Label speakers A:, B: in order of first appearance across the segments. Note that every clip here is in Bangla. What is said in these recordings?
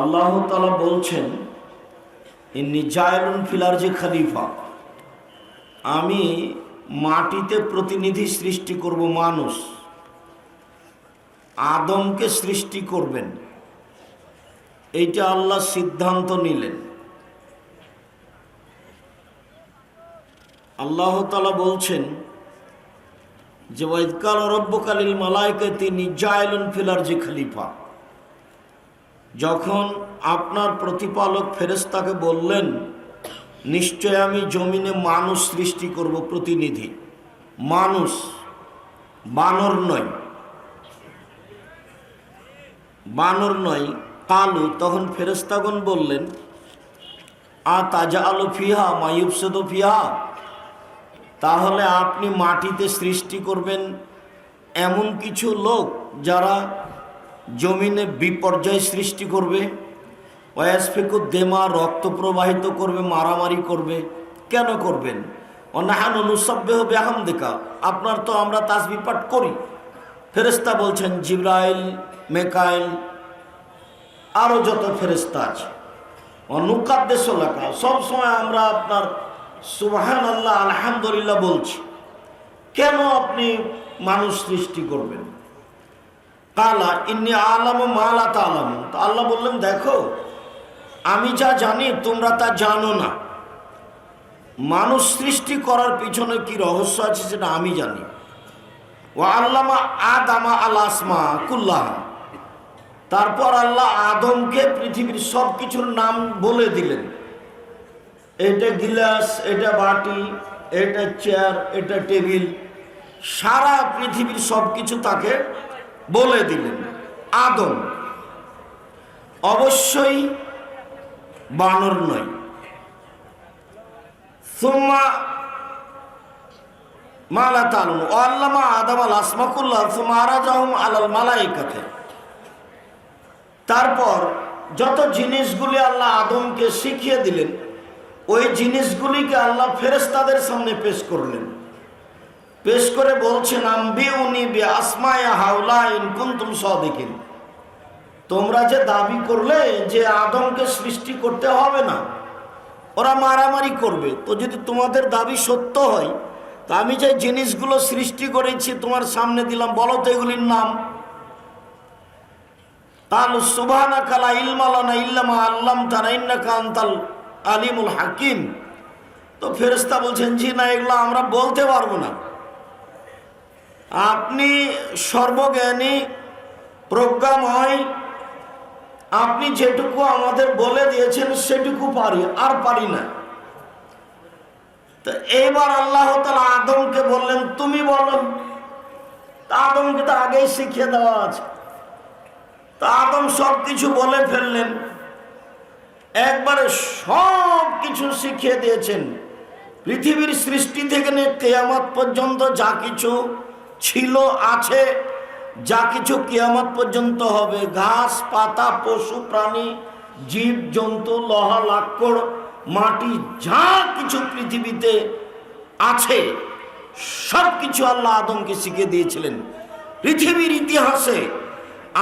A: আল্লাহ তাআলা বলছেন, ইন্নী জায়লুন ফিল আরজি খলিফা, আমি মাটিতে প্রতিনিধি সৃষ্টি করব। মানুষ আদমকে সৃষ্টি করবেন, এইটা আল্লাহ সিদ্ধান্ত নিলেন। আল্লাহ তাআলা বলছেন যে ওয়াইদ ক্বালা রাব্বুকা লিল মালাইকাতি ইন্নী জায়লুন ফিল আরজি খলিফা, যখন আপনার প্রতিপালক ফেরেশতাকে বললেন নিশ্চয় আমি জমিনে মানুষ সৃষ্টি করব, প্রতিনিধি মানুষ, বানর নয়, বানর নয়। কালু, তখন ফেরেশতাগণ বললেন আতাজআলু ফিহা মা ইউফসিদু ফিহা, তাহলে আপনি মাটিতে সৃষ্টি করবেন এমন কিছু লোক যারা জমিনে বিপর্যয় সৃষ্টি করবে, ওয়াসফিকু দেমা, রক্ত প্রবাহিত করবে, মারামারি করবে। কেন করবেন? ওয়ানাহানু নুসাব্বিহু বিহামদিকা, আপনার তো আমরা তাসবিহ পাঠ করি। ফেরেশতা বলছেন জিবরাইল, মেকাইল, আরও যত ফেরেশতা আছে, অনুকাদ্দেসু লাকা, সবসময় আমরা আপনার সুবহানাল্লাহ আলহামদুলিল্লাহ বলছি। কেন আপনি মানুষ সৃষ্টি করবেন? কালা ইন্নী আলামু মা লা তা'লামুন, তো আল্লাহ বললেন দেখো আমি যা জানি তোমরা তা জানো না। মানুষ সৃষ্টি করার পিছনে কি রহস্য আছে সেটা আমি জানি। ওয়া আল্লামা আদামা আল আসমা কুল্লাহা, তারপর আল্লাহ আদমকে পৃথিবীর সব কিছুর নাম বলে দিলেন। এটা গিলাস, এটা বাটি, এটা চেয়ার, এটা টেবিল, সারা পৃথিবীর সব কিছু তাকে বলে দিলেন। আদম অবশ্যই বানর নয়। সুম্মা মা লা তা'লামুন ওয়া আল্লামা আদম আল আসমা কুল্লাহা সুম্মা আরাজাহুম আলাল মালাইকাতি, তারপর যত জিনিসগুলি আল্লাহ আদমকে শিখিয়ে দিলেন ওই জিনিসগুলিকে আল্লাহ ফেরেশতাদের সামনে পেশ করলেন। পেশ করে বলছেন আম্বিউনি বিআসমাই হাউলা ইন কুনতুম সাদিকিন, তোমরা যে দাবি করলে যে আদমকে সৃষ্টি করতে হবে না, ওরা মারামারি করবে, তো যদি তোমাদের দাবি সত্য হয় তা আমি যে জিনিসগুলো সৃষ্টি করেছি তোমার সামনে দিলাম, বলো তো এগুলির নাম। কালু সুবহানাকা লা ইলমা লানা ইল্লা মা আল্লামতানা ইন্নাকা আনতাল আলিমুল হাকিম, তো ফেরেশতা বলছেন জি না, এগুলো আমরা বলতে পারবো না, আপনি সর্বজ্ঞানী প্রজ্ঞাময়, আপনি যেটুকু আমাদের বলে দিয়েছেন সেটুকু পারি, আর পারি না। তো এইবার আল্লাহ তাআলা আদমকে বললেন তুমি বলো। তা আদমকে তো আগেই শিখিয়ে দেওয়া আছে। তা আদম সব কিছু বলে ফেললেন, একবারে সব কিছু শিখিয়ে দিয়েছেন। পৃথিবীর সৃষ্টি থেকে নিয়ে কিয়ামত পর্যন্ত যা কিছু ছিল আছে, যা কিছু কিয়ামত পর্যন্ত হবে, ঘাস পাতা, পশু প্রাণী, জীব জন্তু, লোহা লাক্কড়, মাটি, যা কিছু পৃথিবীতে আছে সব কিছু আল্লাহ আদমকে শিখিয়ে দিয়েছিলেন। পৃথিবীর ইতিহাসে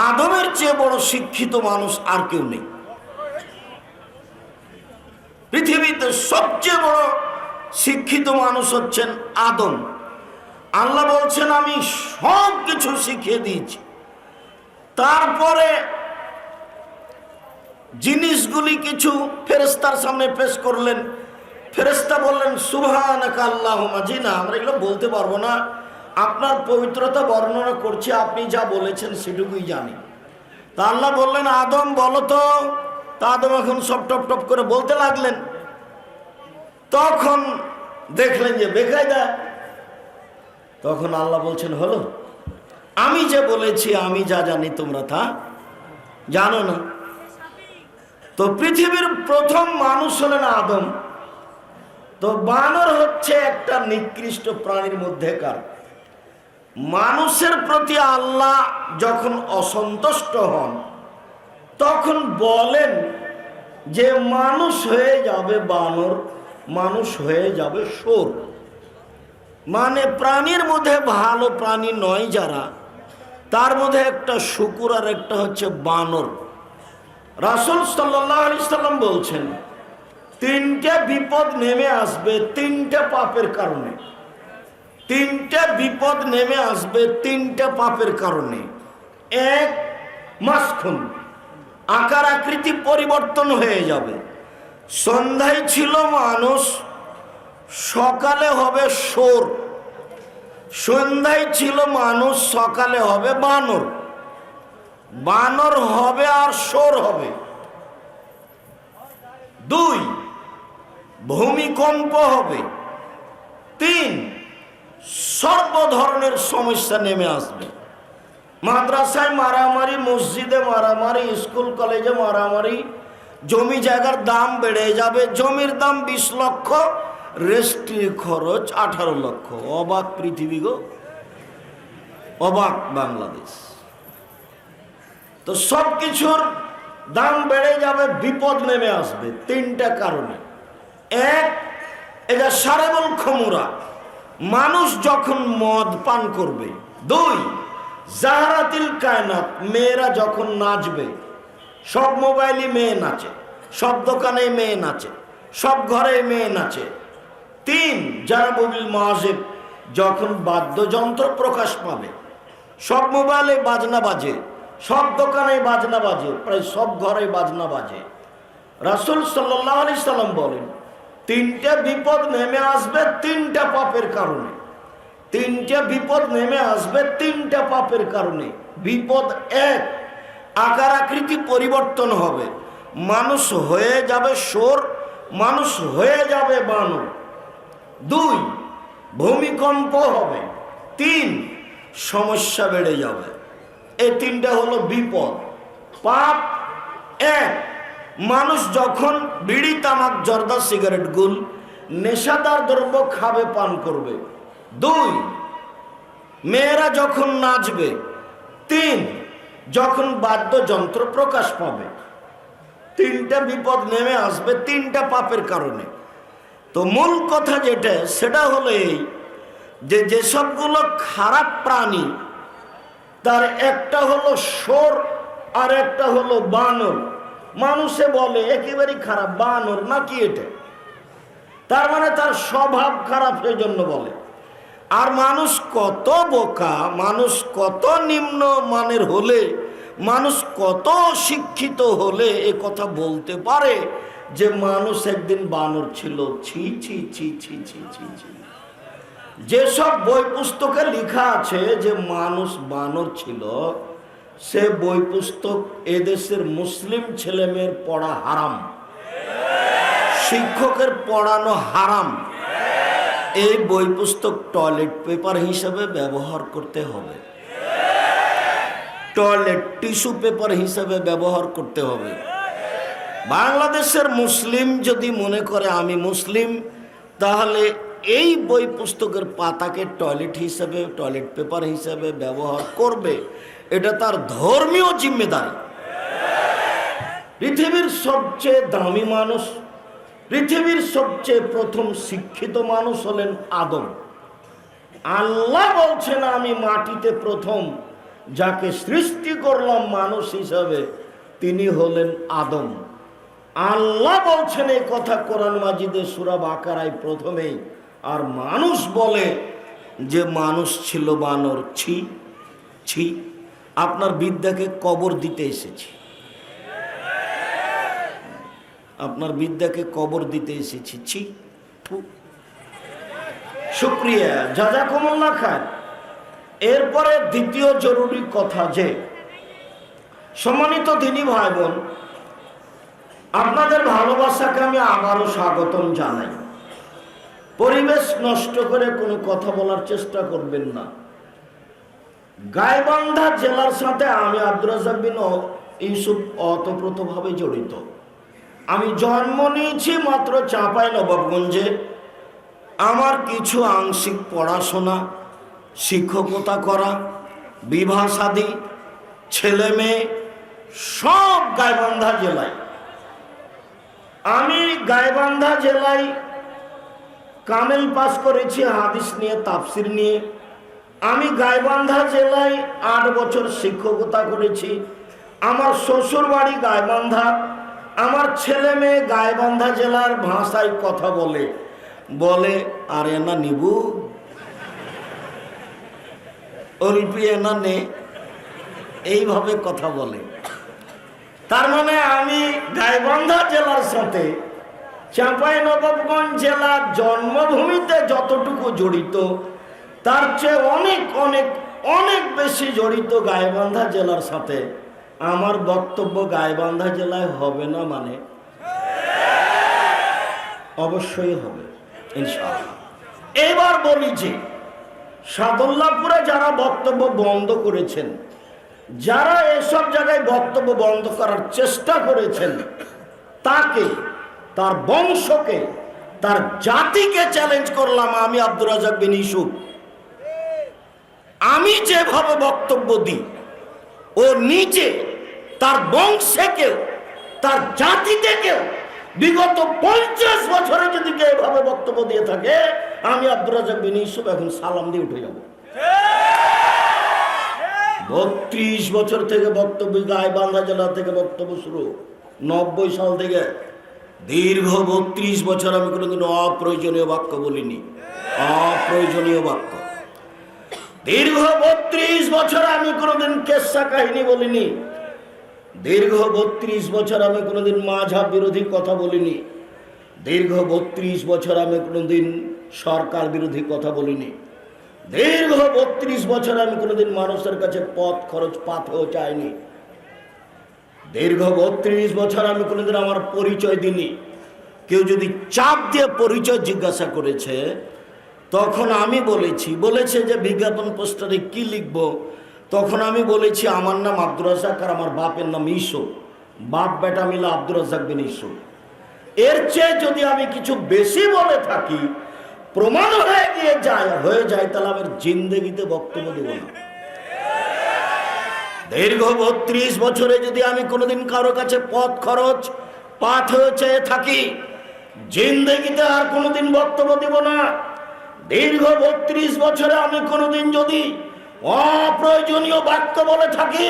A: আদমের চেয়ে বড় শিক্ষিত মানুষ আর কেউ নেই। পৃথিবীতে সবচেয়ে বড় শিক্ষিত মানুষ হচ্ছেন আদম। আল্লাহ বলছেন আমি সব কিছু শিখিয়ে দিয়েছি। তারপরে জিনিসগুলি কিছু ফেরেশতার সামনে পেশ করলেন। ফেরেশতা বললেন সুবহানাকা আল্লাহুম্মা, জি না, আমরা এগুলো বলতে পারবো না, আপনার পবিত্রতা বর্ণনা করছি, আপনি যা বলেছেন সেটুকুই জানি। তা আল্লাহ বললেন আদম বলো তো। তা আদম এখন সব টপ টপ করে বলতে লাগলেন। তখন দেখলেন যে বেকায়দা। তখন আল্লাহ বলছেন হলো, আমি যে বলেছি, আমি যা জানি তোমরা তা জানো না। তো পৃথিবীর প্রথম মানুষ হলেন আদম। তো বানর হচ্ছে একটা নিকৃষ্ট প্রাণীর মধ্যেকার। মানুষের প্রতি আল্লাহ যখন অসন্তুষ্ট হন তখন বলেন যে মানুষ হয়ে যাবে বানর, মানুষ হয়ে যাবে শুয়োর। মানে প্রাণীর মধ্যে ভালো প্রাণী নয় যারা, তার মধ্যে একটা শুকুর আর একটা হচ্ছে বানর। রাসূল সাল্লাল্লাহু আলাইহি সাল্লাম বলছেন, তিনটা বিপদ নেমে আসবে তিনটা পাপের কারণে। তিনটা বিপদ নেমে আসবে তিনটা পাপের কারণে। এক, মাসখুন, আকার আকৃতি পরিবর্তন হয়ে যাবে। সন্ধ্যায় ছিল মানুষ, সকালে হবে শোর। সন্ধ্যায় ছিল মানুষ, সকালে হবে বানর। বানর হবে আর শোর হবে। দুই, ভূমিকম্প হবে। তিন, সর্ব ধরনের সমস্যা নেমে আসবে। মাদ্রাসায় মারামারি, মসজিদে মারামারি, স্কুল কলেজে মারামারি, জমি জায়গার দাম বেড়ে যাবে। জমির দাম 20 লক্ষ, রেজিস্ট্রি খরচ 18 লক্ষ। অবাক পৃথিবী গো, অবাক বাংলাদেশ। তো সব কিছুর দাম বেড়ে যাবে, বিপদ নেমে আসবে তিনটা কারণে। এক, এটা সারেবল খমুরা, মানুষ যখন মদ পান করবে। দুই, জাহারাতিল কায়নাত, মেয়েরা যখন নাচবে। সব মোবাইলে মেয়ে নাচে, সব দোকানে মেয়ে নাচে, সব ঘরে মেয়ে নাচে। তিন, জারাবুল মাজিব, যখন বাদ্যযন্ত্র প্রকাশ পাবে। সব মোবাইলে বাজনা বাজে, সব দোকানে বাজনা বাজে, প্রায় সব ঘরে বাজনা বাজে। রাসূল সাল্লাল্লাহু আলাইহি সাল্লাম বলেন, তিনটা বিপদ নেমে আসবে তিনটা পাপের কারণে। তিনটা বিপদ নেমে আসবে তিনটা পাপের কারণে। বিপদ এক, আকার আকৃতি পরিবর্তন হবে, মানুষ হয়ে যাবে শোর, মানুষ হয়ে যাবে বানর। দুই, ভূমিকম্প হবে। তিন, সমস্যা বেড়ে যাবে। এই তিনটা হলো বিপদ। পাপ এক, মানুষ যখন বিড়ি, তামাক, জর্দা, সিগারেট, গুল, নেশাদার দ্রব্য খাবে, পান করবে। দুই, মেয়েরা যখন নাচবে। তিন, যখন বাদ্যযন্ত্র প্রকাশ পাবে। তিনটা বিপদ নেমে আসবে তিনটা পাপের কারণে। তো মূল কথা যেটা, সেটা হলো এই যে যেসবগুলো খারাপ প্রাণী, তার একটা হলো শোর আর একটা হলো বানর। মানুষে বলে একেবারেই খারাপ, বানর নাকি এটা, তার মানে তার স্বভাব খারাপ, সেই জন্য বলে। আর মানুষ কত বোকা, মানুষ কত নিম্ন মানের হলে, মানুষ কত শিক্ষিত হলে এ কথা বলতে পারে যে মানুষ একদিন বানর ছিল। ছি ছি ছি ছি ছি ছি ছি। যেসব বই পুস্তকে লেখা আছে যে মানুষ বানর ছিল, সে বই পুস্তক এদেশের মুসলিম ছেলেমেয়ের পড়া হারাম, শিক্ষকের পড়ানো হারাম। এই বই পুস্তক টয়লেট পেপার হিসাবে ব্যবহার করতে হবে, টয়লেট টিস্যু পেপার হিসাবে ব্যবহার করতে হবে। বাংলাদেশের মুসলিম যদি মনে করে আমি মুসলিম, তাহলে এই বই পুস্তকের পাতাকে টয়লেট হিসাবে, টয়লেট পেপার হিসাবে ব্যবহার করবে। এটা তার ধর্মীয় জিম্মেদারি। পৃথিবীর সবচেয়ে দামি মানুষ, পৃথিবীর সবচেয়ে প্রথম শিক্ষিত মানুষ হলেন আদম। আল্লাহ বলছেন, আমি মাটিতে প্রথম যাকে সৃষ্টি করলাম মানুষ হিসাবে, তিনি হলেন আদম। আল্লাহ বলছেন এই কথা কোরআন মাজিদে সূরা বাকারায় প্রথমেই। আর মানুষ বলে যে মানুষ ছিল বানর। ছি ছি, আপনার বিদ্যাকে কবর দিতে এসেছি, আপনার বিদ্যাকে কবর দিতে এসেছি। ছি, শুকরিয়া, জাযাকুমুল্লাহ খান। এরপরে দ্বিতীয় জরুরি কথা যে, সম্মানিত দিনী ভাই বোন, আপনাদের ভালোবাসাকে আমি আবারও স্বাগতম জানাই। পরিবেশ নষ্ট করে কোনো কথা বলার চেষ্টা করবেন না। গাইবান্ধা জেলার সাথে আমি আব্দুর রাজ্জাক বিন ইউসুফ ওতপ্রোতভাবে জড়িত। আমি জন্ম নিয়েছি মাত্র চাঁপাইনবাবগঞ্জে। আমার কিছু আংশিক পড়াশোনা, শিক্ষকতা করা, বিবাহ শাদী, ছেলে মেয়ে সব গাইবান্ধা জেলায়। আমি গাইবান্ধা জেলায় কামেল পাস করেছি হাদিস নিয়ে, তাফসির নিয়ে। আমি গাইবান্ধা জেলায় 8 বছর শিক্ষকতা করেছি। আমার শ্বশুর বাড়ি গাইবান্ধা, আমার ছেলে মেয়ে গাইবান্ধা জেলার ভাষায় কথা বলে, বলে আরে না নিবু অল্পি না নে, এইভাবে কথা বলে। তার মানে আমি গাইবান্ধা জেলার সাথে চাঁপাইনবাবগঞ্জ জেলার জন্মভূমিতে যতটুকু জড়িত, তার চেয়ে অনেক অনেক অনেক বেশি জড়িত গাইবান্ধা জেলার সাথে। আমার বক্তব্য গাইবান্ধা জেলায় হবে না মানে অবশ্যই হবে ইনশাআল্লাহ। এবার বলি যে সাদুল্লাহপুরে যারা বক্তব্য বন্ধ করেছেন, যারা এসব জায়গায় বক্তব্য বন্ধ করার চেষ্টা করেছেন, তাকে, তার বংশকে, তার জাতিকে চ্যালেঞ্জ করলাম আমি আব্দুর রাজ্জাক বিন ইউসুফ। আমি যেভাবে বক্তব্য দিই, ও নিজে তার বংশে কেউ, তার জাতিতে কেউ বিগত 50 বছরে যদি কেউ এভাবে বক্তব্য দিয়ে থাকে, আমি আব্দুর রাজ্জাক বিন ইউসুফ এখন সালাম দিয়ে উঠে যাব। 32 বছর থেকে বক্তব্য, গাইবান্ধা জেলা থেকে বক্তব্য শুরু, 90 সাল থেকে দীর্ঘ 32 বছর আমি কোনোদিন অপ্রয়োজনীয় বাক্য বলিনি। অপ্রয়োজনীয় বাক্য দীর্ঘ 32 বছর আমি কোনোদিন কেসা কাহিনী বলিনি। দীর্ঘ 32 বছর আমি কোনোদিন মাঝহাব বিরোধী কথা বলিনি। দীর্ঘ 32 বছর আমি কোনোদিন সরকার বিরোধী কথা বলিনি। দীর্ঘ 32 বছর আমি কোনোদিন মানুষের কাছে পথ খরচ পাথেও চাইনি। দীর্ঘ 32 বছর আমি কোনোদিন আমার পরিচয় দিইনি। কেউ যদি চাপ দিয়ে পরিচয় জিজ্ঞাসা করেছে, তখন আমি বলেছে যে বিজ্ঞাপন পোস্টারে কি লিখব, তখন আমি বলেছি আমার নাম আব্দুর রাজ্জাক আর আমার বাপের নাম ইউসুফ, বাপ বেটা মিলে আব্দুর রাজ্জাক বিন ইউসুফ। এর চেয়ে যদি আমি কিছু বেশি বলে থাকি, প্রমাণ হয়ে যায়, তাহলে আমার জিন্দেগিতে বক্তব্য দেব না। দীর্ঘ 32 বছরে যদি আমি কোনোদিন কারো কাছে পথ খরচ পাথেও চেয়ে থাকি, জিন্দেগিতে আর কোনোদিন বক্তব্য দেব না। দীর্ঘ 32 বছরে আমি কোনোদিন যদি অপ্রয়োজনীয় বাক্য বলে থাকি,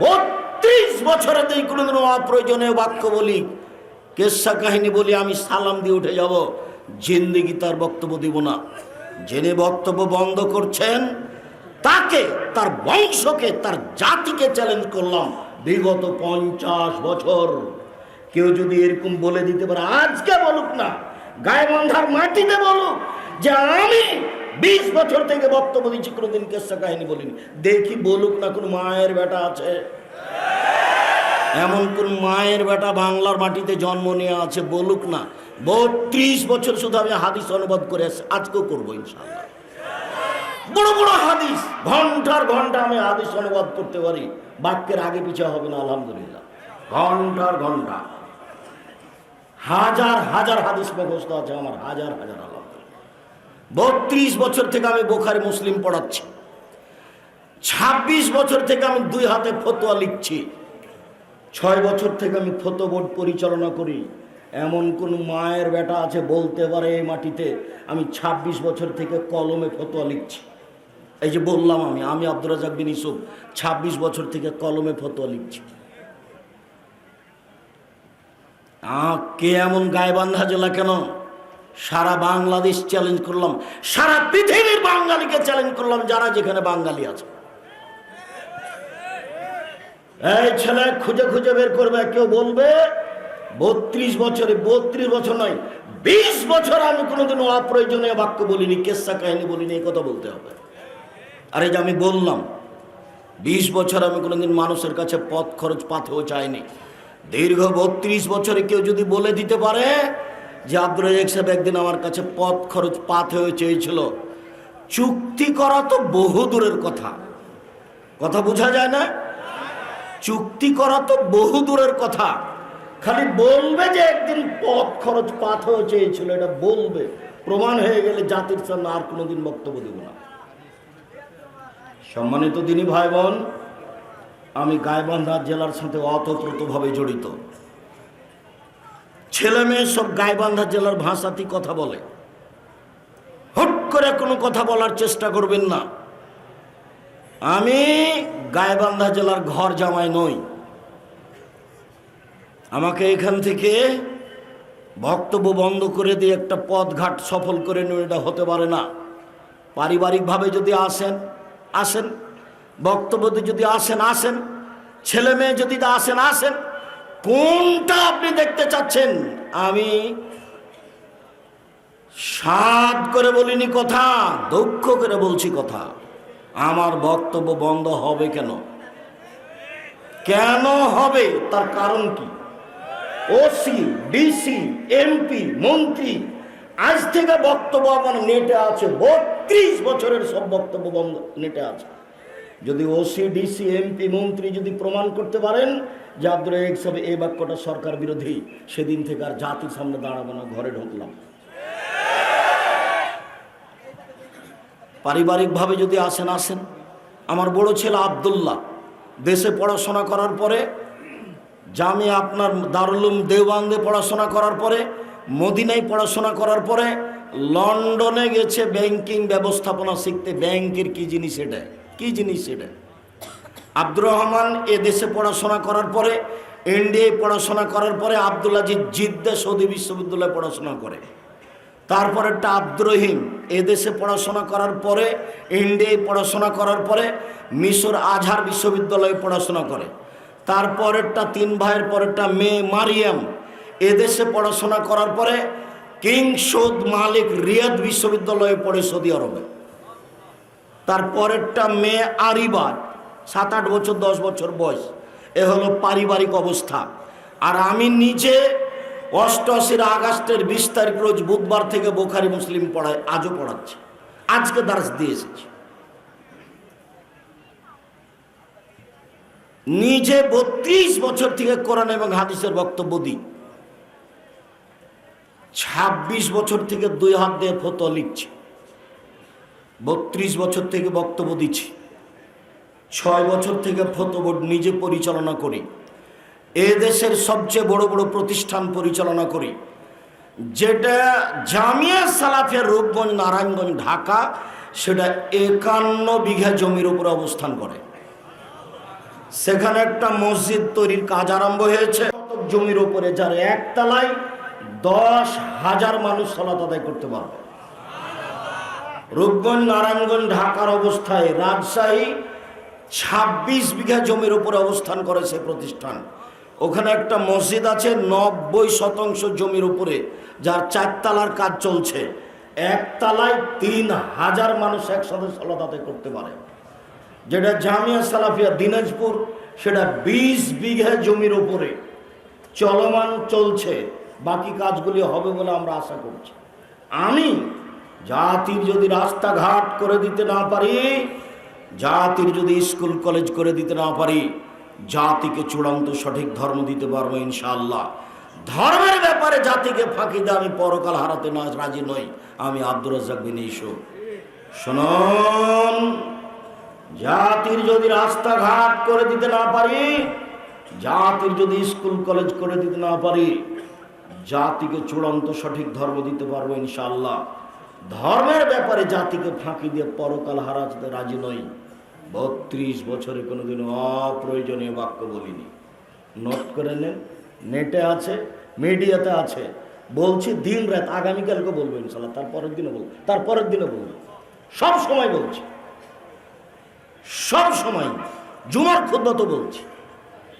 A: 32 বছরে যদি কোনোদিন অপ্রয়োজনীয় বাক্য বলি, কেসা কাহিনী বলি, আমি সালাম দিয়ে উঠে যাব। জিন্দেগি তার বক্তব্য দিব না। যিনি বক্তব্য বন্ধ করছেন, তাকে, তার বংশকে, তার জাতিকে চ্যালেঞ্জ করলাম। বিগত 50 বছর কেউ যদি এরকম বলে দিতে পারে, আজকে বলুক না, গাইবান্ধার মাটিতে বলুক যে আমি 20 বছর থেকে বক্তব্য দিচ্ছি, কোনোদিন কেসা কাহিনী বলিনি। দেখি বলুক না, কোন মায়ের বেটা আছে, এমন কোন মায়ের বেটা বাংলার মাটিতে জন্ম নিয়ে আছে, বলুক না। 32 বছর শুধু আমি হাদিস অনুবাদ করে আজকেও করবো ইনশাআল্লাহ। বড় বড় হাদিস, ঘন্টার ঘন্টা আমি হাদিস অনুবাদ করতে পারি, বাক্যের আগে পিছা হবে না আলহামদুলিল্লাহ। ঘন্টার ঘন্টা, হাজার হাজার হাদিস মুখস্থ আছে আমার, হাজার হাজার আলহামদুলিল্লাহ। 32 বছর থেকে আমি বুখারী মুসলিম পড়াচ্ছি। 26 বছর থেকে আমি 2 হাতে ফতোয়া লিখছি। 6 বছর থেকে আমি ফতোয়া বোর্ড পরিচালনা করি। এমন কোন মায়ের বেটা আছে বলতে পারে এই মাটিতে আমি 26 বছর থেকে কলমে ফতোয়া লিখছি? এই যে বললাম আমি আব্দুর রাজ্জাক বিন ইউসুফ 26 বছর থেকে কলমে ফতোয়া লিখছি। কে এমন গাইবান্ধা জেলা কেন, সারা বাংলাদেশ চ্যালেঞ্জ করলাম, সারা পৃথিবীর বাঙালিকে চ্যালেঞ্জ করলাম, যারা যেখানে বাঙালি আছে। এই ছেলে খুঁজে খুঁজে বের করবে, কেউ বলবে 32 বছরে, 32 বছর নয় 20 বছর আমি কোনোদিন অপ্রয়োজনীয় বাক্য বলিনি, কেসা কাহিনী বলিনি, এই কথা বলতে হবে। আর এই যে আমি বললাম 20 বছর আমি কোনোদিন মানুষের কাছে পথ খরচ পাথেও চাইনি। দীর্ঘ 32 বছরে কেউ যদি বলে দিতে পারে যে আব্দুর রাজ্জাক সাহেব একদিন আমার কাছে পথ খরচ পাথেও চেয়েছিল, চুক্তি করা তো বহু দূরের কথা, কথা বোঝা যায় না? চুক্তি করা তো বহু দূরের কথা, খালি বলবে যে একদিন পথ খরচ পাথেও চেয়েছিল, এটা বলবে, প্রমাণ হয়ে গেলে জাতির সামনে আর কোনোদিন বক্তব্য দেব না। সম্মানিত দিনী ভাই বোন, আমি গাইবান্ধা জেলার সাথে ওতপ্রোতভাবে জড়িত। ছেলে মেয়ে সব গাইবান্ধা জেলার ভাষাতেই কথা বলে। হুট করে কোনো কথা বলার চেষ্টা করবেন না। আমি গাইবান্ধা জেলার ঘর জামাই নই, আমাকে এখান থেকে বক্তব্য বন্ধ করে দিয়ে একটা পথঘাট সফল করে নেওয়া এটা হতে পারে না। পারিবারিকভাবে যদি আসেন আসেন, বক্তব্যতে যদি আসেন আসেন, ছেলে মেয়ে যদি আসেন আসেন, কোনটা আপনি দেখতে চাচ্ছেন? আমি সাধ করে বলিনি কথা, দুঃখ করে বলছি কথা। আমার বক্তব্য বন্ধ হবে কেন? কেন হবে? তার কারণ কি? ওসি, ডিসি, এমপি, মন্ত্রী, আজ থেকে বক্তব্য আমার নেটে আছে, 32 বছরের সব বক্তব্য বন্ধ নেটে আছে। যদি ওসি, ডিসি, এমপি, মন্ত্রী যদি প্রমাণ করতে পারেন যে আব্দুল রাজ্জাক সাহেব এই বাক্যটা সরকার বিরোধী, সেদিন থেকে আর জাতির সামনে দাঁড়াবো না, ঘরে ঢুকলাম। পারিবারিকভাবে যদি আসেন আসেন। আমার বড় ছেলে আব্দুল্লাহ দেশে পড়াশোনা করার পরে, জামিয়া আপনার দারুল উলুম দেওবন্দে পড়াশোনা করার পরে, মদিনায় পড়াশোনা করার পরে লন্ডনে গেছে ব্যাংকিং ব্যবস্থাপনা শিখতে। ব্যাংকের কি জিনিস এটা, কি জিনিস এটা। আব্দুর রহমান এ দেশে পড়াশোনা করার পরে, ইন্ডিয়ায় পড়াশোনা করার পরে, আব্দুল আজিজ জিদ্দা সৌদি বিশ্ববিদ্যালয়ে পড়াশোনা করে। তারপরেরটা আব্দুর রহিম এদেশে পড়াশোনা করার পরে, ইন্ডিয়ায় পড়াশোনা করার পরে মিশর আজহার বিশ্ববিদ্যালয়ে পড়াশোনা করে। তারপরেরটা 3 ভাইয়ের পরেরটা মেয়ে মারিয়াম এদেশে পড়াশোনা করার পরে কিং সৌদ মালিক রিয়াদ বিশ্ববিদ্যালয়ে পড়ে সৌদি আরবে। তারপরেরটা মেয়ে আরিবা 7-8 বছর 10 বছর বয়স। এ হলো পারিবারিক অবস্থা। আর আমি নিজে 88 আগস্টের 20 তারিখ রোজ বুধবার থেকে বুখারী মুসলিম পড়ায়, আজও পড়াচ্ছি, আজকে দার্স দিয়ে এসেছি। নিজে 32 বছর থেকে কোরআন এবং হাদিসের বক্তব্য দিই। 26 বছর থেকে 2 হাত দিয়ে ফতোয়া লিখছি। 32 বছর থেকে বক্তব্য দিচ্ছি। 6 বছর থেকে ফতোয়া বোর্ড নিজে পরিচালনা করি। এ দেশের সবচেয়ে বড় বড় প্রতিষ্ঠান পরিচালনা করি, যেটা জামিয়া সালাফিয়া রূপগঞ্জ নারায়ণগঞ্জ ঢাকা, সেটা 51 বিঘা জমির উপরে অবস্থান করে। সেখানে একটা মসজিদ তৈরির কাজ আরম্ভ হয়েছে জমির উপরে, যার একতলায় 10,000 মানুষ সালাত আদায় করতে পারবে। রূপগঞ্জ নারায়ণগঞ্জ ঢাকার অবস্থায় রাজশাহী 26 বিঘা জমির উপরে অবস্থান করে সে প্রতিষ্ঠান। ওখানে একটা মসজিদ আছে 90% জমির উপরে, যার 4 তলার কাজ চলছে। একতলায় 3,000 মানুষ একসাথে সালাত আদায় করতে পারে। যেটা জামিয়া সালাফিয়া দিনাজপুর, সেটা 20 বিঘা জমির উপরে চলমান চলছে। বাকি কাজগুলি হবে বলে আমরা আশা করছি। আমি জাতির যদি রাস্তাঘাট করে দিতে না পারি, জাতির যদি স্কুল কলেজ করে দিতে না পারি, জাতিকে চূড়ান্ত সঠিক ধর্ম দিতে পারবো ইনশাআল্লাহ। ধর্মের ব্যাপারে জাতিকে ফাঁকি দিয়ে আমি পরকাল হারাতে না রাজি নই। আমি আব্দুর রাজ্জাক বিন ইউসুফ। শুনুন, জাতির যদি রাস্তাঘাট করে দিতে না পারি, জাতির যদি স্কুল কলেজ করে দিতে না পারি, জাতিকে চূড়ান্ত সঠিক ধর্ম দিতে পারবো ইনশাআল্লাহ। ধর্মের ব্যাপারে জাতিকে ফাঁকি দিয়ে পরকাল হারাতে রাজি নই। 32 বছরে কোনোদিন অপ্রয়োজনীয় বাক্য বলিনি। নোট করে নেন, নেটে আছে, মিডিয়াতে আছে। বলছি দিন রাত, আগামীকালকে বলবো ইনশাআল্লাহ, তারপরের দিনে বলবো, তারপরের দিনে বলবো, সব সময় বলছি, সব সময়। জুমার খুতবা তো বলছি।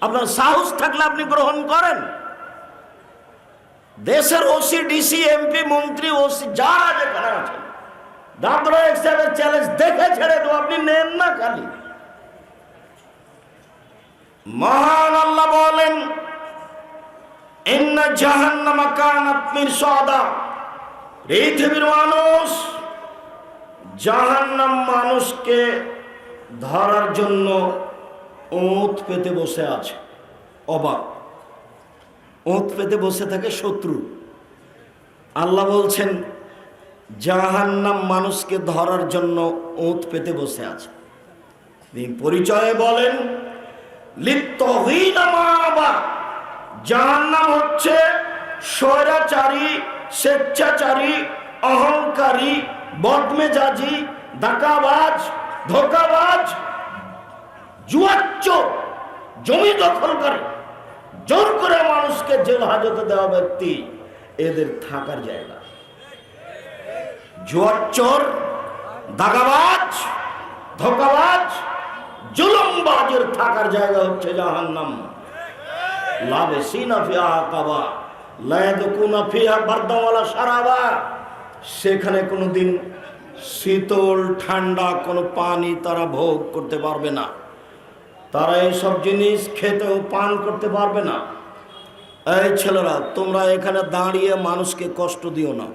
A: আপনার সাহস থাকলে আপনি গ্রহণ করেন। দেশের ওসি, ডিসি, এমপি, মন্ত্রী, ওসি যারা যেখানে আছেন, আব্দুল রাজ্জাক সাহেবের চ্যালেঞ্জ দেখে ছেড়ে দেবো, আপনি নেন না খালি। মহান আল্লাহ বলেন, ইন্না জাহান্নামা কানাত মিরসাদা। পৃথিবীর মানুষ, জাহান্নাম মানুষকে ধরার জন্য ওঁত পেতে বসে আছে। অবাক, ওঁত পেতে বসে থাকে শত্রু। আল্লাহ বলছেন জাহান্নাম মানুষকে ধরার জন্য ওঁত পেতে বসে আছে। তিনি পরিচয়ে বলেন লিত্তহিনা মাবা। জাহান্নাম হচ্ছে স্বৈরাচারী, স্বেচ্ছাচারী, অহংকারী, বদমেজাজি, ডাকাবাজ, ধোকাবাজ, জুয়াচ্চোর, জমি দখল করে জোর করে মানুষকে জেল হাজতে দেওয়া ব্যক্তি, এদের থাকার জায়গা। জুয়ার চোর, দাগাবাজ, ধোঁকাবাজ, জুলুমবাজের থাকার জায়গা হচ্ছে জাহান্নাম। লাবিসিনা ফিহা আকাবা লা ইয়াদকুনা ফিহা বারদান ওয়ালা শারাবা। সেখানে কোনোদিন শীতল ঠান্ডা কোনো পানি তারা ভোগ করতে পারবে না, তারা এইসব জিনিস খেতেও পান করতে পারবে না। এই ছেলেরা, তোমরা এখানে দাঁড়িয়ে মানুষকে কষ্ট দিও না,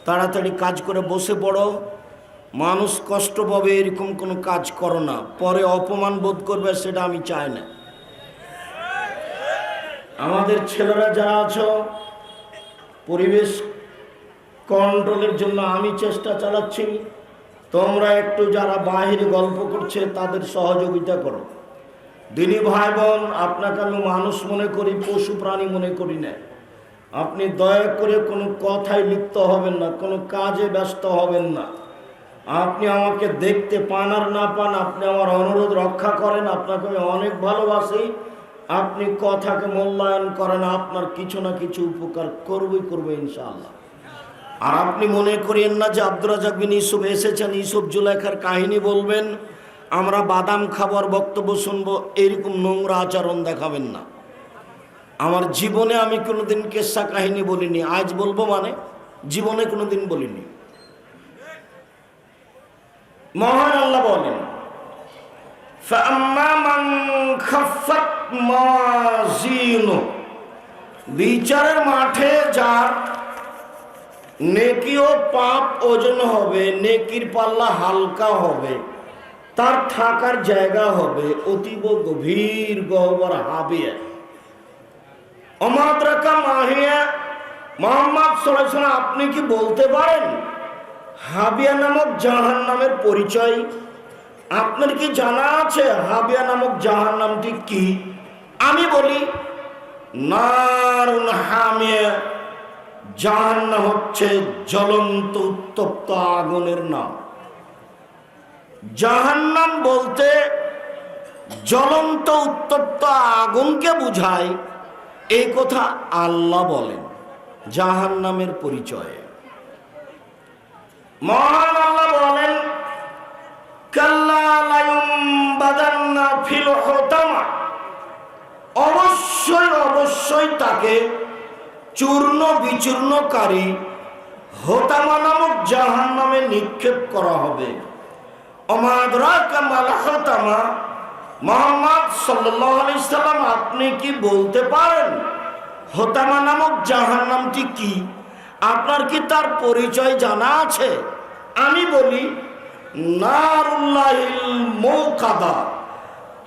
A: তাড়াতাড়ি কাজ করে বসে পড়ো। মানুষ কষ্ট পাবে এরকম কোনো কাজ করো না, পরে অপমান বোধ করবে, সেটা আমি চাই না। আমাদের ছেলেরা যারা আছো, পরিবেশ কন্ট্রোলের জন্য আমি চেষ্টা চালাচ্ছি, তোমরা একটু যারা বাহিরে গল্প করছে তাদের সহযোগিতা করো। দিনী ভাই বোন, আপনাকে আমি মানুষ মনে করি, পশু প্রাণী মনে করি না। আপনি দয়া করে কোনো কথায় লিপ্ত হবেন না, কোনো কাজে ব্যস্ত হবেন না। আপনি আমাকে দেখতে পান আর না পান, আপনি আমার অনুরোধ রক্ষা করেন। আপনাকে আমি অনেক ভালোবাসি, আপনি কথাকে মূল্যায়ন করেন, আপনার কিছু না কিছু উপকার করবে ইনশাআল্লাহ। আর আপনি মনে করেন না যে আব্দুর রাজ্জাক বিন ইউসুফ এসেছেন, ইউসুফ জুলাইখার কাহিনী বলবেন, আমরা বাদাম খাবার বক্তব্য শুনবো, এরকম নোংরা আচরণ দেখাবেন না। আমার জীবনে আমি কোনোদিন কেসা কাহিনী বলিনি, আজ বলবো মানে জীবনে কোনোদিন বলিনি। মহান আল্লাহ বলেন, ফাআম্মা মান খাফফাত মাযিনুহু, বিচারের মাঠে যার নেকি ও পাপ ওজন হবে, নেকির পাল্লা হালকা হবে, তার থাকার জায়গা হবে অতীব গভীর গহ্বর হাবিয়া। অমাদ্রাকা মাহিয়া, মুহাম্মদ সাল্লাল্লাহু আলাইহি ওয়াসাল্লাম আপনি কি বলতে পারেন হাবিয়া নামক জাহান্নামের পরিচয়? আপনার কি জানা আছে হাবিয়া নামক জাহান্নামটি কি? আমি বলি, নারুন হামিয়া, জাহান্নাম হচ্ছে জ্বলন্ত উত্তপ্ত আগুনের নাম। জাহান্নাম বলতে জ্বলন্ত উত্তপ্ত আগুনকে বুঝায়, এই কথা আল্লাহ বলেন জাহান্নামের পরিচয়ে। মহান আল্লাহ বলেন, কাল্লা লা ইউমবাদান্না ফিল হুতামা, অবশ্যই তাকে চূর্ণ বিচূর্ণকারী হোতামা নামক জাহান্নামে নিক্ষেপ করা হবে। ওমা আদরাকা মাল হোতামা, মুহাম্মদ সাল্লাল্লাহু আলাইহি সাল্লাম আপনি কি বলতে পারেন হোতামা নামক জাহান্নামটি কি? আপনার কি তার পরিচয় জানা আছে? আমি বলি, নারুল্লাহিল মুকাদা,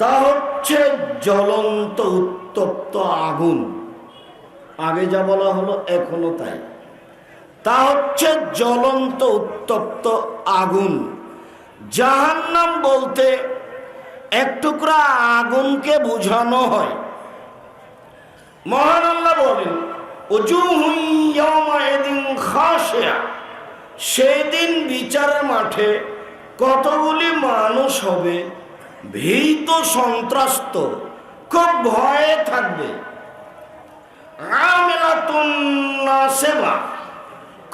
A: তা হচ্ছে জ্বলন্ত উত্তপ্ত আগুন। আগে যা বলা হলো এখনো তাই, তা হচ্ছে জ্বলন্ত উত্তপ্ত আগুন। জাহান্নাম বলতে এক টুকরা আগুনকে বোঝানো হয়। মহান আল্লাহ বলেন, উজুহুন ইয়াওমাইদিন খাশিয়া, সেই দিন বিচারের মাঠে কতগুলি মানুষ হবে ভীত সন্ত্রস্ত, খুব ভয়ে থাকবে। আমিলাতুন নাসিবা,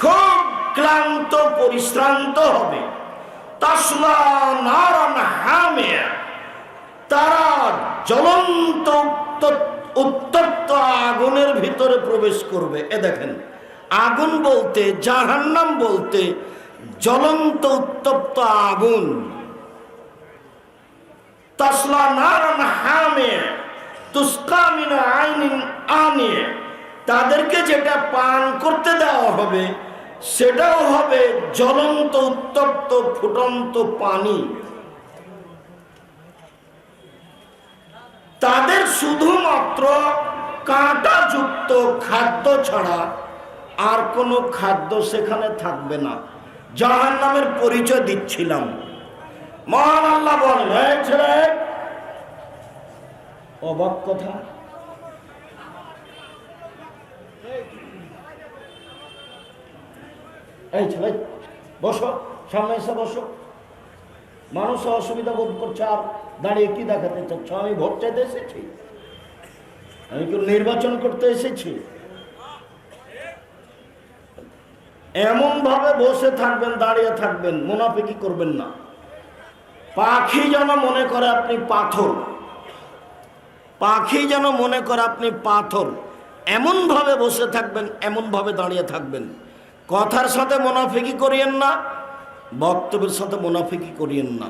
A: খুব ক্লান্ত পরিশ্রান্ত হবে। তাসলা নারান হামিয়া, তারা জ্বলন্ত উত্তপ্ত আগুনের ভিতরে প্রবেশ করবে। এ দেখেন, আগুন বলতে, জাহান্নাম বলতে জ্বলন্ত উত্তপ্ত আগুন। তাসলা নারান হামিয়া তুসকা মিন আইনিন আনিয়া, তাদেরকে যেটা পান করতে দেওয়া হবে সেটাও হবে জ্বলন্ত উত্তপ্ত ফুটন্ত পানি। তাদের শুধুমাত্র কাঁটাযুক্ত খাদ্য ছাড়া আর কোনো খাদ্য সেখানে থাকবে না। জাহান্নামের পরিচয় দিচ্ছিলাম। মহান আল্লাহ বলেন, এই ছেলে, অবাক কথা, এই ছেলে বসো, সামনে এসে বসো। মানুষ অসুবিধা বোধ করছে, আর দাঁড়িয়ে কি দেখাতে চাচ্ছ? আমি ভোট চাইতে এসেছি। আমি কি নির্বাচন করতে এসেছি? এমন ভাবে বসে থাকবেন, দাঁড়িয়ে থাকবেন, মুনাফিকি করবেন না। পাখি যেন মনে করে আপনি পাথর, পাখি যেন মনে করে আপনি পাথর। এমন ভাবে বসে থাকবেন, এমন ভাবে দাঁড়িয়ে থাকবেন। কথার সাথে মুনাফিকি করিয়েন না, বক্তব্যের সাথে মুনাফিকি করিয়েন না।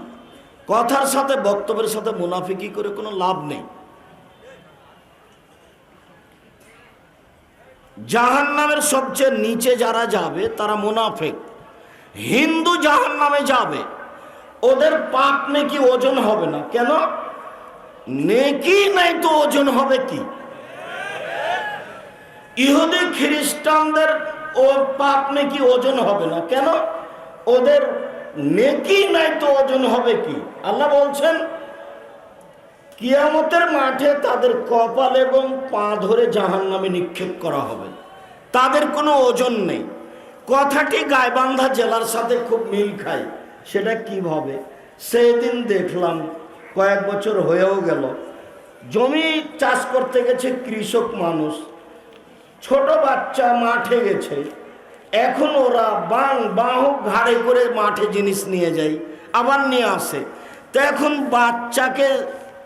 A: কথার সাথে বক্তব্যের সাথে মুনাফিকি করে কোনো লাভ নেই। জাহান্নামের সবচেয়ে নিচে যারা যাবে তারা মুনাফিক। হিন্দু জাহান্নামে যাবে, ওদের পাপ নেকি ওজন হবে না। কেন? নেকি নাই তো ওজন হবে কি? ইহুদি খ্রিস্টানদের ও পাপ নেকি ওজন হবে না। কেন? ওদের নেকি নাই তো ওজন হবে কি? আল্লাহ বলছেন কিয়ামতের মাঠে তাদের কপাল এবং পা ধরে জাহান্নামে নিক্ষেপ করা হবে, তাদের কোনো ওজন নেই। কথাটি গাইবান্ধা জেলার সাথে খুব মিল খায়। সেটা কিভাবে? সেদিন দেখলাম, কয়েক বছর হয়েও গেল, জমি চাষ করতে গেছে কৃষক মানুষ, ছোট বাচ্চা মাঠে গেছে। এখন ওরা বাহক ঘাড়ে করে মাঠে জিনিস নিয়ে যায়, আবার নিয়ে আসে। তো এখন বাচ্চাকে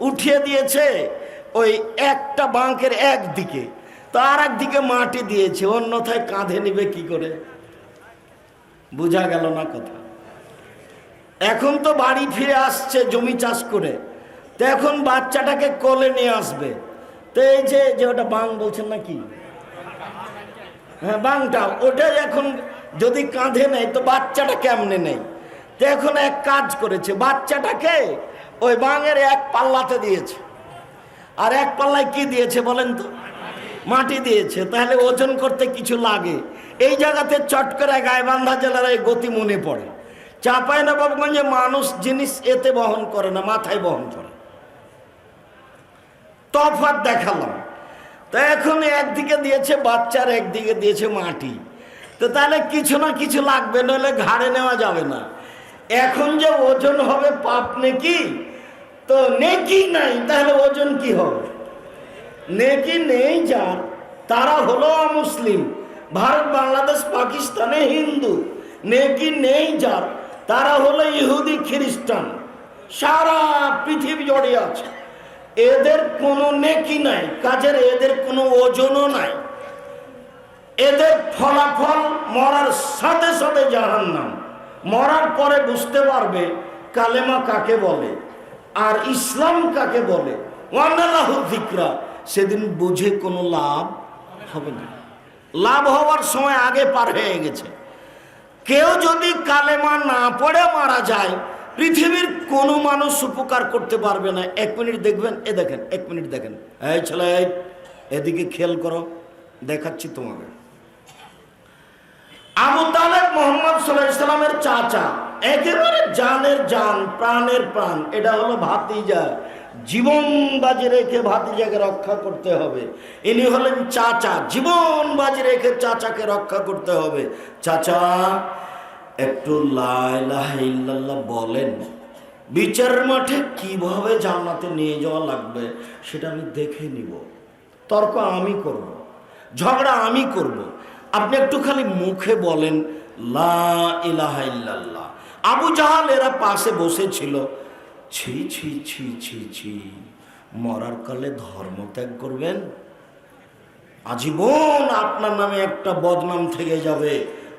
A: উঠিয়ে দিয়েছে ওই একটা বাঁকের একদিকে, তো আর একদিকে মাটি দিয়েছে, অন্যথায় কাঁধে নিবে কি করে? বোঝা গেল না কথা? এখন তো বাড়ি ফিরে আসছে জমি চাষ করে, তো এখন বাচ্চাটাকে কোলে নিয়ে আসবে। তো এই যে ওটা বাং বলছেন নাকি, হ্যাঁ বাংটা, ওটা এখন যদি কাঁধে নেই তো বাচ্চাটা কেমনে নেই? তো এখন এক কাজ করেছে, বাচ্চাটাকে ওই বাঙের এক পাল্লাতে দিয়েছে, আর এক পাল্লায় কি দিয়েছে বলেন তো? মাটি দিয়েছে। তাহলে ওজন করতে কিছু লাগে। এই জায়গাতে চট করে গাইবান্ধা জেলার এই গতি মনে পড়ে। চাঁপাইনবাবগঞ্জে মানুষ জিনিস এতে বহন করে না, মাথায় বহন করে। তফাৎ দেখালাম। তো এখন একদিকে দিয়েছে বাচ্চার, একদিকে দিয়েছে মাটি। তো তাহলে কিছু না কিছু লাগবে, নইলে ঘাড়ে নেওয়া যাবে না। এখন যে ওজন হবে পাপ নেকি, তো নেকি নাই, তাহলে ওজন কি হবে? নেকি নেই যার, তারা হলো অমুসলিম। ভারত, বাংলাদেশ, পাকিস্তানে হিন্দু। নেকি নেই যার, তারা হলো ইহুদি খ্রিস্টান। সারা পৃথিবী জড়িয়ে আছে। এদের কোনো নেকি নাই, কাজের এদের কোনো ওজনও নাই। এদের ফলাফল মরার সাথে সাথে জাহান্নাম। মরার পরে বুঝতে পারবে কালেমা কাকে বলে আর ইসলাম কাকে বলে। ওয়ানাল্লাহু যিকরা, সেদিন বুঝে কোনো লাভ হবে না। লাভ হওয়ার সময় আগে পার হয়ে গেছে। কেউ যদি কালেমা না পড়ে মারা যায়, পৃথিবীর কোনো মানুষ উপকার করতে পারবে না। 1 মিনিট দেখবেন, এ দেখেন, 1 মিনিট দেখেন। এই ছেলে, এদিকে খেয়াল করো, দেখাচ্ছি তোমাকে। আবু তালেব মুহাম্মদ সাল্লাল্লাহু আলাইহি সাল্লামের চাচা, একেবারে জানের জান, প্রাণের প্রাণ। এটা হলো ভাতিজা। জীবন বাজি রেখে ভাতিজাকে রক্ষা করতে হবে। ইনি হলেন চাচা, জীবন বাজি রেখে চাচাকে রক্ষা করতে হবে। চাচা, একটু লা ইলাহা ইল্লাল্লাহ বলেন। বিচারের মাঠে কিভাবে জান্নাতে নিয়ে যাওয়া লাগবে সেটা আমি দেখে নিব। তর্ক আমি করব, ঝগড়া আমি করব। আপনি একটু খালি মুখে বলেন লা ইলাহা ইল্লাল্লাহ। আবু জাহাল এরা পাশে বসেছিল। ছি ছি ছি ছি ছি, মরার কালে ধর্ম ত্যাগ করবেন? আজীবন আপনার নামে একটা বদনাম থেকে যাবে।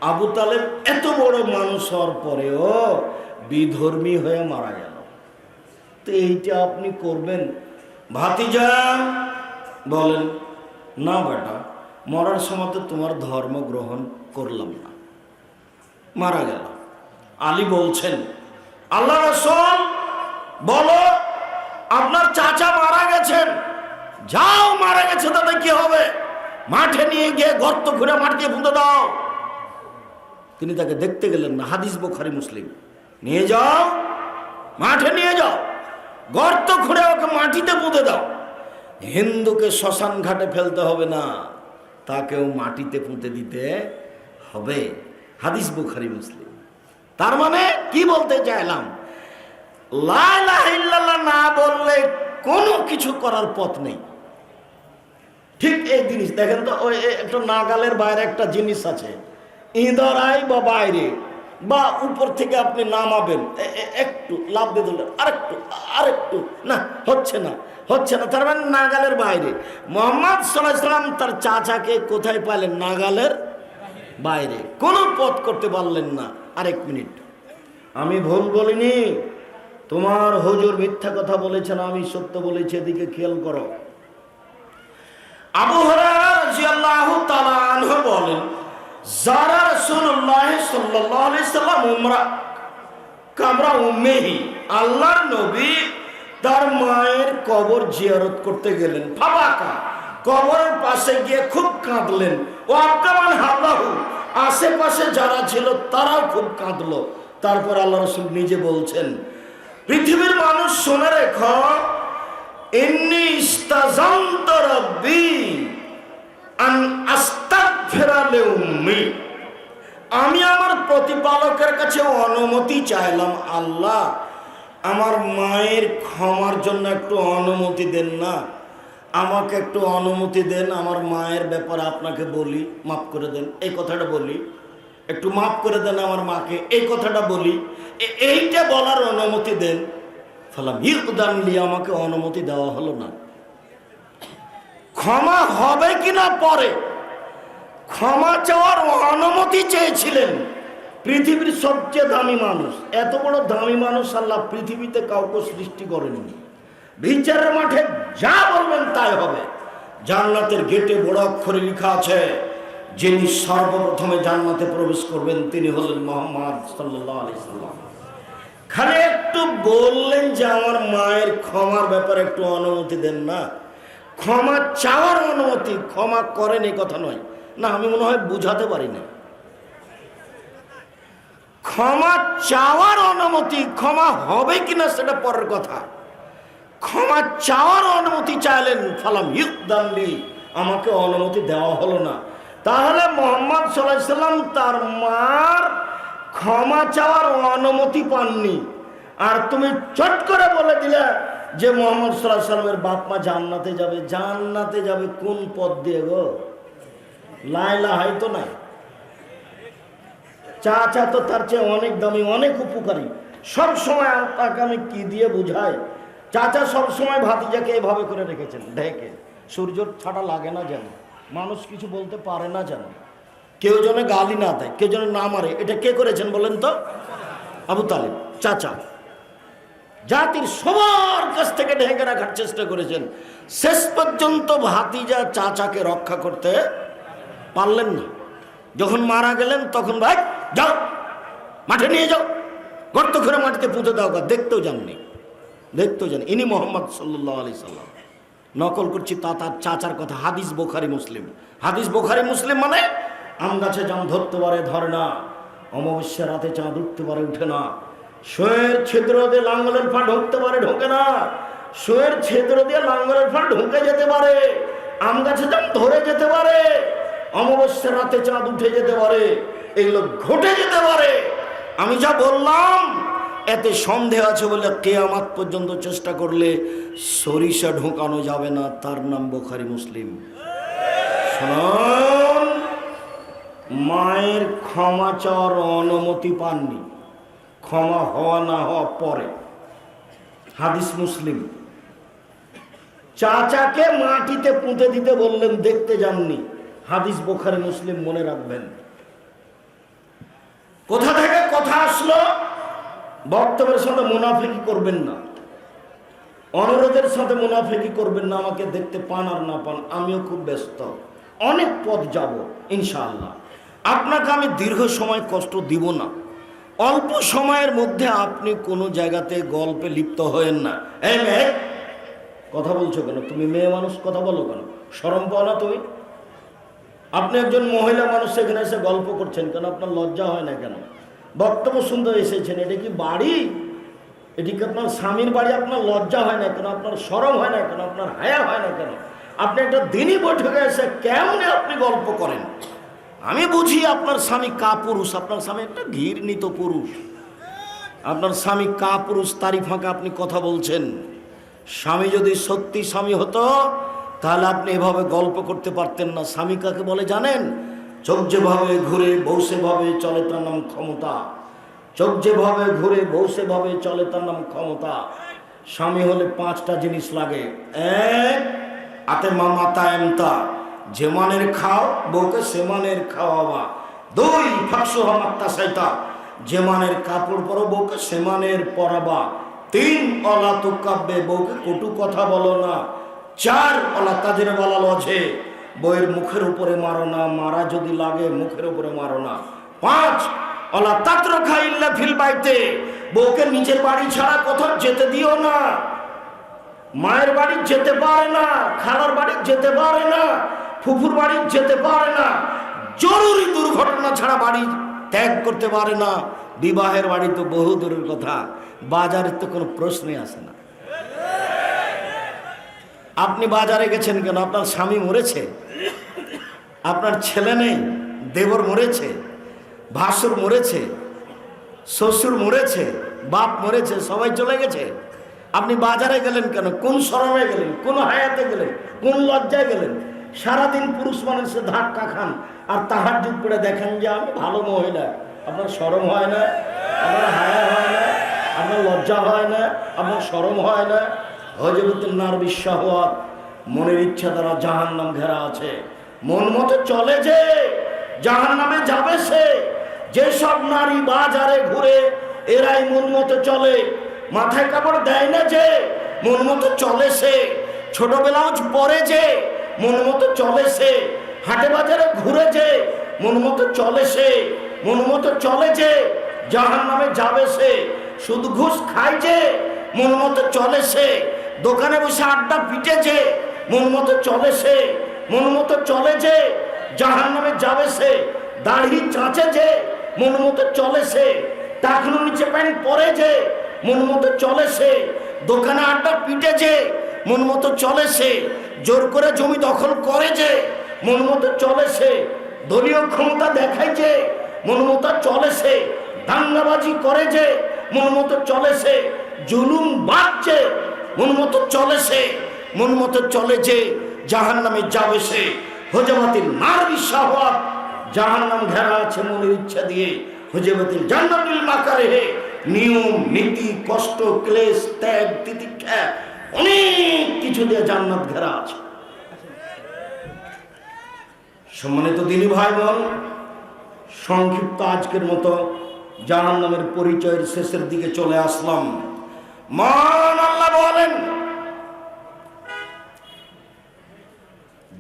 A: আবু তালেব এত বড় মানুষ হওয়ার পরেও বিধর্মী হয়ে মারা গেল। তো এইটা আপনি করবেন? ভাতিজা বলেন, না বেটা, মরার সময় তো তোমার ধর্ম গ্রহণ করলাম না। মারা গেল। আলী বলছেন, আল্লাহ রাসূল বলো আপনার চাচা মারা গেছেন। যাও, মারা গেছে তাতে কি হবে? মাঠে নিয়ে গিয়ে গর্ত খুঁড়ে মাটিতে পুঁতে দাও। তিনি তাকে দেখতে গেলেন না। হাদিস বুখারী মুসলিম। নিয়ে যাও, মাঠে নিয়ে যাও, গর্ত খুঁড়ে ওকে মাটিতে পুঁতে দাও। হিন্দুকে শ্মশান ঘাটে ফেলতে হবে না, তাকেও মাটিতে পুঁতে দিতে হবে। হাদিস বুখারী মুসলিম। তার মানে কি বলতে চাইলাম, লা ইলাহা ইল্লাল্লাহ না বললে কোনো কিছু করার পথ নেই। ঠিক এই জিনিস দেখেন তো, ওই একটা নাগালের বাইরে একটা জিনিস আছে, ইঁদরাই বা বাইরে বা উপর থেকে আপনি নামাবেন, একটু লাভ দিয়ে ধরলেন, আরেকটু না, হচ্ছে না, তার মানে নাগালের বাইরে। মুহাম্মদ সাল্লাল্লাহু আলাইহি ওয়াসাল্লাম তার চাচাকে কোথায় পাইলেন? নাগালের বাইরে, কোনো পথ করতে পারলেন না। আরেক মিনিট, আমি ভুল বলিনি, তোমার হুজুর মিথ্যা কথা বলেছেন, আমি সত্য বলেছি, এদিকে খেয়াল করো। আবু হুরায়রা রাদিয়াল্লাহু তাআলা আনহু বলেন, যারা রাসূলুল্লাহ সাল্লাল্লাহু আলাইহি সাল্লাম উমরা কাবরা উম্মিহি, আল্লাহর নবী তার মায়ের কবর জিয়ারত করতে গেলেন। ফাবাকা, কবরের পাশে গিয়ে খুব কাঁদলেন। ও আকামান হাওলাহু, আশেপাশে যারা ছিল তারাও খুব কাঁদলো। তারপর আল্লাহ রাসূল নিজে বলছেন, পৃথিবীর মানুষ শুনে রেখো, ইন্নী ইস্তাযানতু রাব্বি আন আস্তাগফিরা লিউম্মি, আমি আমার প্রতিপালকের কাছে অনুমতি চাইলাম, আল্লাহ আমার মায়ের ক্ষমার জন্য একটু অনুমতি দেন না, আমাকে একটু অনুমতি দেন, আমার মায়ের ব্যাপারে আপনাকে বলি, মাফ করে দেন, এই কথাটা বলি, একটু মাফ করে দেন আমার মাকে, এই কথাটা বলি, এইটা বলার অনুমতি দেন। ফালাম ইউদান লি, আমাকে অনুমতি দেওয়া হলো না। ক্ষমা হবে কিনা পরে, ক্ষমা চাওয়ার অনুমতি চেয়েছিলেন পৃথিবীর সবচেয়ে দামি মানুষ। এত বড় দামি মানুষ আল্লাহ পৃথিবীতে কাউকে সৃষ্টি করেননি। বিচারের মাঠে যা বলবেন তাই হবে। জান্নাতের গেটে বড় অক্ষরে লেখা আছে, যিনি সর্বপ্রথমে জান্নাতে প্রবেশ করবেন তিনি হলেন মুহাম্মদ সাল্লাল্লাহু আলাইহি সাল্লাম। খালি একটু বললেন যে আমার মায়ের ক্ষমার ব্যাপারে একটু অনুমতি দেন না, ক্ষমা চাওয়ার অনুমতি, ক্ষমা করেন এই কথা নয়। না, আমি মনে হয় বুঝাতে পারি না। ক্ষমা চাওয়ার অনুমতি, ক্ষমা হবে কিনা সেটা পরের কথা। ক্ষমা চাওয়ার অনুমতি চাইলেন, ফালাম ইউদান লি, আমাকে অনুমতি দেওয়া হলো না। তাহলে মুহাম্মদ সাল্লাল্লাহু আলাইহি সাল্লাম তার মার ক্ষমা চাওয়ার অনুমতি পাননি, আর তুমি চট করে বলে দিলে যে মুহাম্মদ সাল্লাল্লাহু আলাইহি সাল্লামের বাপ মা জান্নাতে যাবে। জান্নাতে যাবে কোন পথ দিয়ে গো? লা ইলাহা তো নাই। চাচা তো তার চেয়ে অনেক দামি, অনেক উপকারী। সব সময় তাকে আমি কি দিয়ে বুঝাই? চাচা সব সময় ভাতিজাকে এভাবে করে রেখেছেন ঢেকে, সূর্যর ছাড়া লাগে না যেন, মানুষ কিছু বলতে পারে না যেন, কেউ যেন গালি না দেয়, কেউ যেন না মারে। এটা কে করেছেন বলেন তো? আবু তালেব চাচা জাতির সবার কাছ থেকে ঢেকে রাখার চেষ্টা করেছেন। শেষ পর্যন্ত ভাতিজা চাচাকে রক্ষা করতে পারলেন না। যখন মারা গেলেন তখন ভাই যাও মাঠে নিয়ে যাও, গর্ত করে মাটিতে পুঁতে দাও। দেখতেও যাননি, দেখতেও যান। ইনি মুহাম্মদ সাল্লাল্লাহু আলাইহি সাল্লাম। নকল করছি তা তার চাচার কথা। হাদিস বুখারী মুসলিম। হাদিস বুখারী মুসলিম মানে আম গাছে জাম ধরতে পারে ধরে না, অমাবস্যার রাতে চাঁদ উঠতে পারে উঠে না, শোয়ের ছিদ্র দিয়ে লাঙ্গলের ফা ঢুকতে পারে ঢোকে না, শোয়ের ছিদ্র দিয়ে লাঙ্গলের ফা ঢুকে যেতে পারে, আম গাছে জাম ধরে যেতে পারে, অমাবস্যার রাতে চাঁদ উঠে যেতে পারে, এগুলো ঘটে যেতে পারে। আমি যা বললাম এতে সন্দেহ আছে বলে কিয়ামত পর্যন্ত চেষ্টা করলে সরিষা ঢোকানো যাবে না। তার নাম বুখারী মুসলিম। শুনুন, মায়ের ক্ষমা চাওয়ার অনুমতি পাননি, ক্ষমা হওয়া না হওয়া পরে। হাদিস মুসলিম। চাচাকে মাটিতে পুঁতে দিতে বললেন, দেখতে যাননি। হাদিস বুখারী মুসলিম, মনে রাখবেন। কোথা থেকে কথা আসলো? বক্তব্যের সাথে মুনাফিকি করবেন না, অনুরোধের সাথে মুনাফিকি করবেন না। আমাকে দেখতে পান আর না পান, আমিও খুব ব্যস্ত, অনেক পথ যাব ইনশাআল্লাহ। আপনাকে আমি দীর্ঘ সময় কষ্ট দিব না। অল্প সময়ের মধ্যে আপনি কোনো জায়গাতে গল্পে লিপ্ত হয়েন না। এই মেয়ে, কথা বলছো কেন? তুমি মেয়ে মানুষ, কথা বলো কেন? শরম পাও না তুমি? আপনি একজন মহিলা মানুষ, সেখানে এসে গল্প করছেন কেন? আপনার লজ্জা হয় না কেন? বক্তব্য শুনতে এসেছেন, এটা কি বাড়ি? এটি কি আপনার স্বামীর বাড়ি? আপনার লজ্জা হয় না কেন? আপনার শরম হয় না কেন? আপনার হায়া হয় না কেন? আপনি একটা দিনই বৈঠকে এসে কেমনে আপনি গল্প করেন? আমি বুঝি আপনার স্বামী কাপুরুষ, আপনার স্বামী একটা ঘৃণিত পুরুষ, আপনার স্বামী কাপুরুষ, তারই ফাঁকা আপনি কথা বলছেন। স্বামী যদি সত্যি স্বামী হতো তাহলে আপনি এভাবে গল্প করতে পারতেন না। স্বামী কাকে বলে জানেন? চোখ যেভাবে ঘুরে বউ সেভাবে চলে, তার নাম ক্ষমতা। চোখ যেভাবে ঘুরে বউ সেভাবে চলে, তার নাম ক্ষমতা। স্বামী হলে 5টা জিনিস লাগে। এক, আতে মামাতা এমতা, যে মানের খাও বউকে সে মানের খাওয়াবা। 2, ফাঁকসু হামাত্তা সাইতা, যে মানের কাপড় পরো বউকে সে মানের পরাবা। 3, অলা তুকাব্বে, বউকে কটু কথা বলো না। 4, অলা তাদের বলা লজে, বউয়ের মুখের উপরে মারো না, মারা যদি লাগে মুখের উপরে মারো না। 5, অলা তাত্র খাইল্লা ফিল বাইতে, বউকে নিজের বাড়ি ছাড়া কোথাও যেতে দিও না। মায়ের বাড়ি যেতে পারে না, খালার বাড়ি যেতে পারে না, ফুফুর বাড়ি যেতে পারে না, জরুরি দুর্ঘটনা ছাড়া বাড়ি ত্যাগ করতে পারে না। বিবাহের বাড়ি তো বহু দূরের কথা, বাজারের তো কোনো প্রশ্নই আসে না। আপনি বাজারে গেছেন কেন? আপনার স্বামী মরেছে, আপনার ছেলে নেই, দেবর মরেছে, ভাসুর মরেছে, শ্বশুর মরেছে, বাপ মরেছে, সবাই চলে গেছে। আপনি বাজারে গেলেন কেন? কোন শরমে গেলেন? কোন হায়াতে গেলেন? কোন লজ্জায় গেলেন? সারাদিন পুরুষ মানুষের ধাক্কা খান আর তাহাজ্জুদ পড়ে দেখেন যে আমি ভালো মহিলা। আপনার শরম হয় না? আপনার হায়া হয় না? আপনার লজ্জা হয় না? আপনার শরম হয় না? হযরতুন নার বিশ্বহাওয়াত, মনের ইচ্ছা দ্বারা জাহান্নাম ঘেরা আছে। মন মতো চলে যে জাহান্নামে যাবে সে। যেসব নারী বাজারে ঘুরে এরাই মন মতো চলে। মাথায় কাপড় দেয় না যে মন মতো চলে সে। ছোট ব্লাউজ পরে যে মন মতো চলে সে। হাটে বাজারে ঘুরে যে মন মতো চলে সে। মন মতো চলে যে জাহান্নামে যাবে সে। সুদ ঘুষ খায় যে মন মতো চলে সে। দোকানে বসে আড্ডা পিটে যে মন মতো চলে সে। মন মতো চলে যে জাহান্নামে যাবে সে। দাড়ি চাঁচে যে মন মতো চলে সে। টাকলু নিচে প্যান্ট পরে যে মন মতো চলে সে। দোকানে আড্ডা পিটে যে মন মতো চলে সে। জোর করে জমি দখল করে যে মন মতো চলে সে। দলীয় ক্ষমতা দেখায় যে মন মতো চলে সে। দাঙ্গাবাজি করে যে মন মতো চলে সে। জুলুম বাড়ছে মন মতো চলে সে। মন মতো চলে যে জাহান্নামে যাবে সে। হযরতুন নার বিশ্বহাওয়াত, জাহান্নাম ঘেরা আছে মনের ইচ্ছা দিয়ে। হযরতুল জান্নাতুল মাকারিহে, নিয়ম নীতি কষ্ট ক্লেশ ত্যাগ তিতিক্ষা অনেক কিছু দিয়ে জান্নাত ঘেরা আছে। সম্মানিত দিনী ভাই বোন, সংক্ষিপ্ত আজকের মতো জাহান্নামের পরিচয়ের শেষের দিকে চলে আসলাম। মান আল্লাহ বলেন,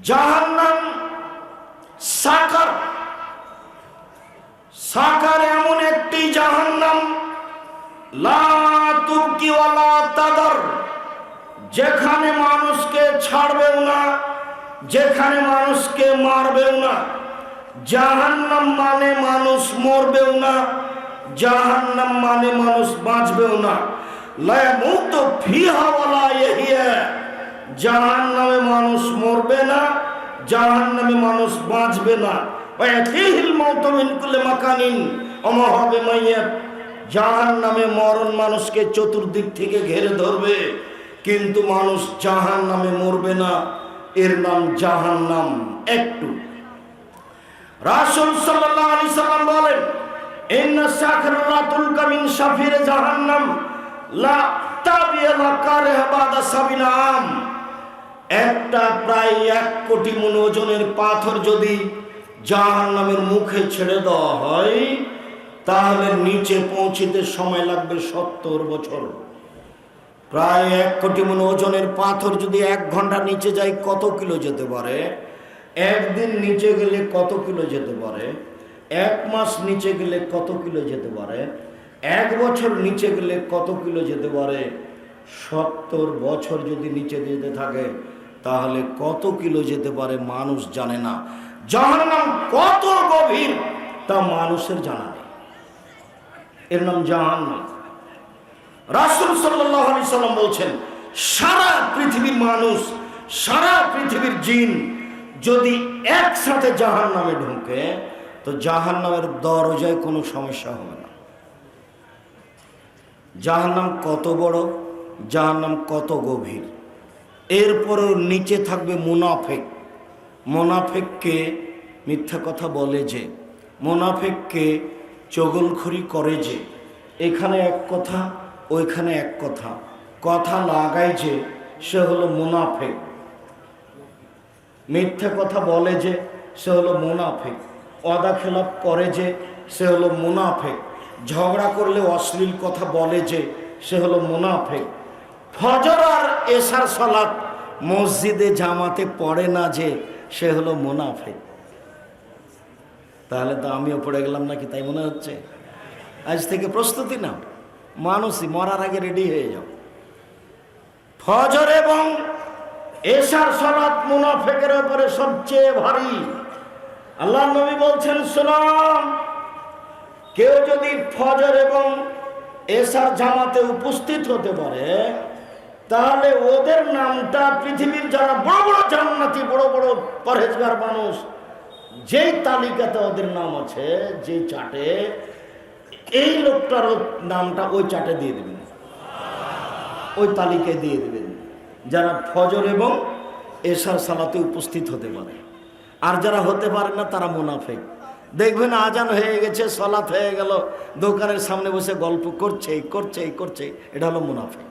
A: জাহান্নাম সাকার। সাকার এমন একটি জাহান্নাম, লা তুবকি ওয়ালা তাদার, যেখানে মানুষকে ছাড়বেও না, যেখানে মানুষকে মারবেও না। জাহান্নাম মানে মানুষ মরবেও না, জাহান্নাম মানে মানুষ বাঁচবেও না। লা ইয়ামুতু ফিহা ওয়ালা ইয়াহইয়া, জাহান্নামে মানুষ মরবে না, জাহান্নামে মানুষ বাঁচবে না। ওয়া ইয়াতিহিল মাউতু মিন কুল্লি মাকানিন ওয়া মা হুয়া বিমাইয়্যিত, জাহান্নামে মরণ মানুষকে চতুর্দিক থেকে ঘিরে ধরবে, কিন্তু মানুষ জাহান্নামে মরবে না। এর নাম জাহান্নাম। একটু রাসূল সাল্লাল্লাহু আলাইহি সাল্লাম বলেন, ইন্না সাকরাতুল কামিন শাফির জাহান্নাম লা তাবিয়া কারহা বাদা সাবিনা আম। একটা প্রায় 1 কোটি মণ ওজনের পাথর যদি জাহান্নামের মুখে ছেড়ে দেওয়া হয়, তাহলে নিচে পৌঁছতে সময় লাগবে 70 বছর। প্রায় 1 কোটি মণ ওজনের পাথর যদি 1 ঘন্টা নিচে যায় কত কিলো যেতে পারে? একদিন নিচে গেলে কত কিলো যেতে পারে? 1 মাস নিচে গেলে কত কিলো যেতে পারে? 1 বছর নিচে গেলে কত কিলো যেতে পারে? 70 বছর যদি নিচে যেতে থাকে তাহলে কত কিলো যেতে পারে মানুষ জানে না। জাহান্নাম কত গভীর তা মানুষের জানা নেই। এর নাম জাহান্নাম। রাসূল সাল্লাল্লাহু আলাইহি সাল্লাম বলছেন, সারা পৃথিবীর মানুষ, সারা পৃথিবীর জিন যদি একসাথে জাহান্নামে ঢোকে তো জাহান্নামের দরজায় কোনো সমস্যা হবে না। জাহান্নাম কত বড়, জাহান্নাম কত গভীর। এরপরও নিচে থাকবে মুনাফেক। মুনাফেককে মিথ্যা কথা বলে যে, মুনাফেককে চগলখড়ি করে যে, এখানে এক কথা ওইখানে এক কথা, কথা লাগায় যে, সে হলো মুনাফেক। মিথ্যা কথা বলে যে, সে হলো মুনাফেক। ওয়াদা খেলাপ করে যে, সে হলো মুনাফেক। ঝগড়া করলে অশ্লীল কথা বলে যে, সে হলো মুনাফেক। ফজর আর এশার সালাত মসজিদে জামাতে পড়ে না যে, সে হলো মুনাফেক। তাহলে তো আমিও পড়ে গেলাম নাকি, তাই মনে হচ্ছে? আজ থেকে প্রস্তুতি নাও, মানুষই মরার আগে রেডি হয়ে যাও। ফজর এবং এশার সালাত মুনাফেকের উপরে সবচেয়ে ভারী। আল্লাহ নবী বলছেন, শুনুন, কেউ যদি ফজর এবং এশার জামাতে উপস্থিত হতে পারে, তাহলে ওদের নামটা পৃথিবীর যারা বড় বড় জান্নাতি, বড় বড় পরহেজগার মানুষ, যেই তালিকাতে ওদের নাম আছে, যে চাটে, এই লোকটার নামটা ওই চাটে দিয়ে দেবেন, ওই তালিকায় দিয়ে দেবেন, যারা ফজর এবং এশার সালাতে উপস্থিত হতে পারে। আর যারা হতে পারে না তারা মুনাফেক। দেখবেন আজান হয়ে গেছে, সালাত হয়ে গেল, দোকানের সামনে বসে গল্প করছে করছে করছে, এটা হলো মুনাফেক।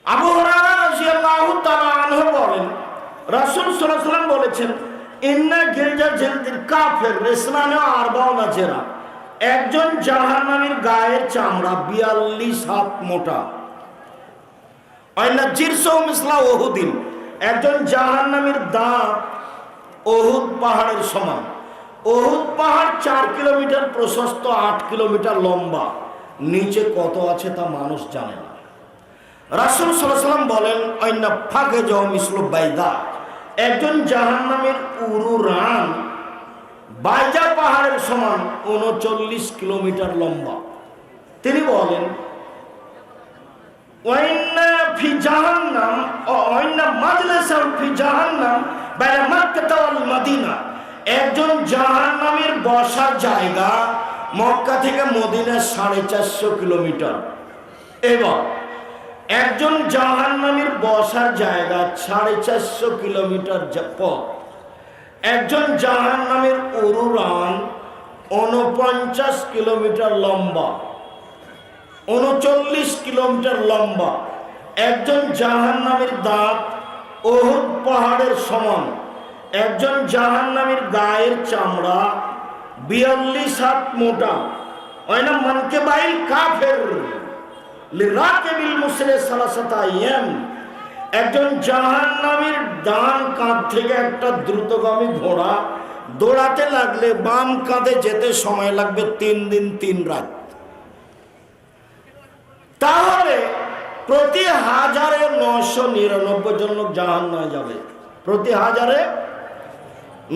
A: আবু হুরায়রা রাদিয়াল্লাহু তাআলা আনহু বলেন, রাসূল সাল্লাল্লাহু আলাইহি ওয়াসাল্লাম বলেছেন, ইন্না গিলজা জিলদিল কাফির রিসলানা আরবাউনা জিরা, একজন জাহান্নামীর গায়ের চামড়া 42 হাত মোটা। আইনা জিরসু মিসলা উহুদিন, একজন জাহান্নামীর দাঁত উহুদ পাহাড়ের সমান। উহুদ পাহাড় 4 কিলোমিটার প্রশস্ত, 8 কিলোমিটার লম্বা। নিচে কত আছে তা মানুষ জানে না। রাসূল সাল্লাল্লাহু আলাইহি ওয়াসাল্লাম বলেন, আইনা ফাকেজু মিসলু বাইদা, একজন জাহান্নামের উরু রান বাইজা পাহাড়ের সমান, 39 কিলোমিটার লম্বা। তিনি বলেন, ওয়াইন্না ফি জাহান্নাম ওয়াইন্না মাজলিসান ফি জাহান্নাম বাইনা মক্কা ওয়াল মদিনা, একজন জাহান্নামের বসার জায়গা মক্কা থেকে মদিনা 450 কিলোমিটার। এবং একজন জাহান্নামীর বসার জায়গা 450 কিলোমিটার পথ। একজন জাহান্নামীর উরুরান 49 কিলোমিটার লম্বা, 39 কিলোমিটার লম্বা। একজন জাহান্নামীর দাঁত উহুদ পাহাড়ের সমান। একজন জাহান্নামীর গায়ের চামড়া 42 হাত মোটা। ওয়াইনা মানকিবাইল কাফির লিরাকিবিল মুসলি সালাসাতা আইয়াম, একজন জাহান্নামীর ডান কাঁধ থেকে একটা দ্রুতগামী ঘোড়া দৌড়াতে লাগলে বাম কাঁধে যেতে সময় লাগবে 3 দিন 3 রাত। তাহলে প্রতি 1000-এ 999 জন লোক জাহান্নামে যাবে। প্রতি 1000-এ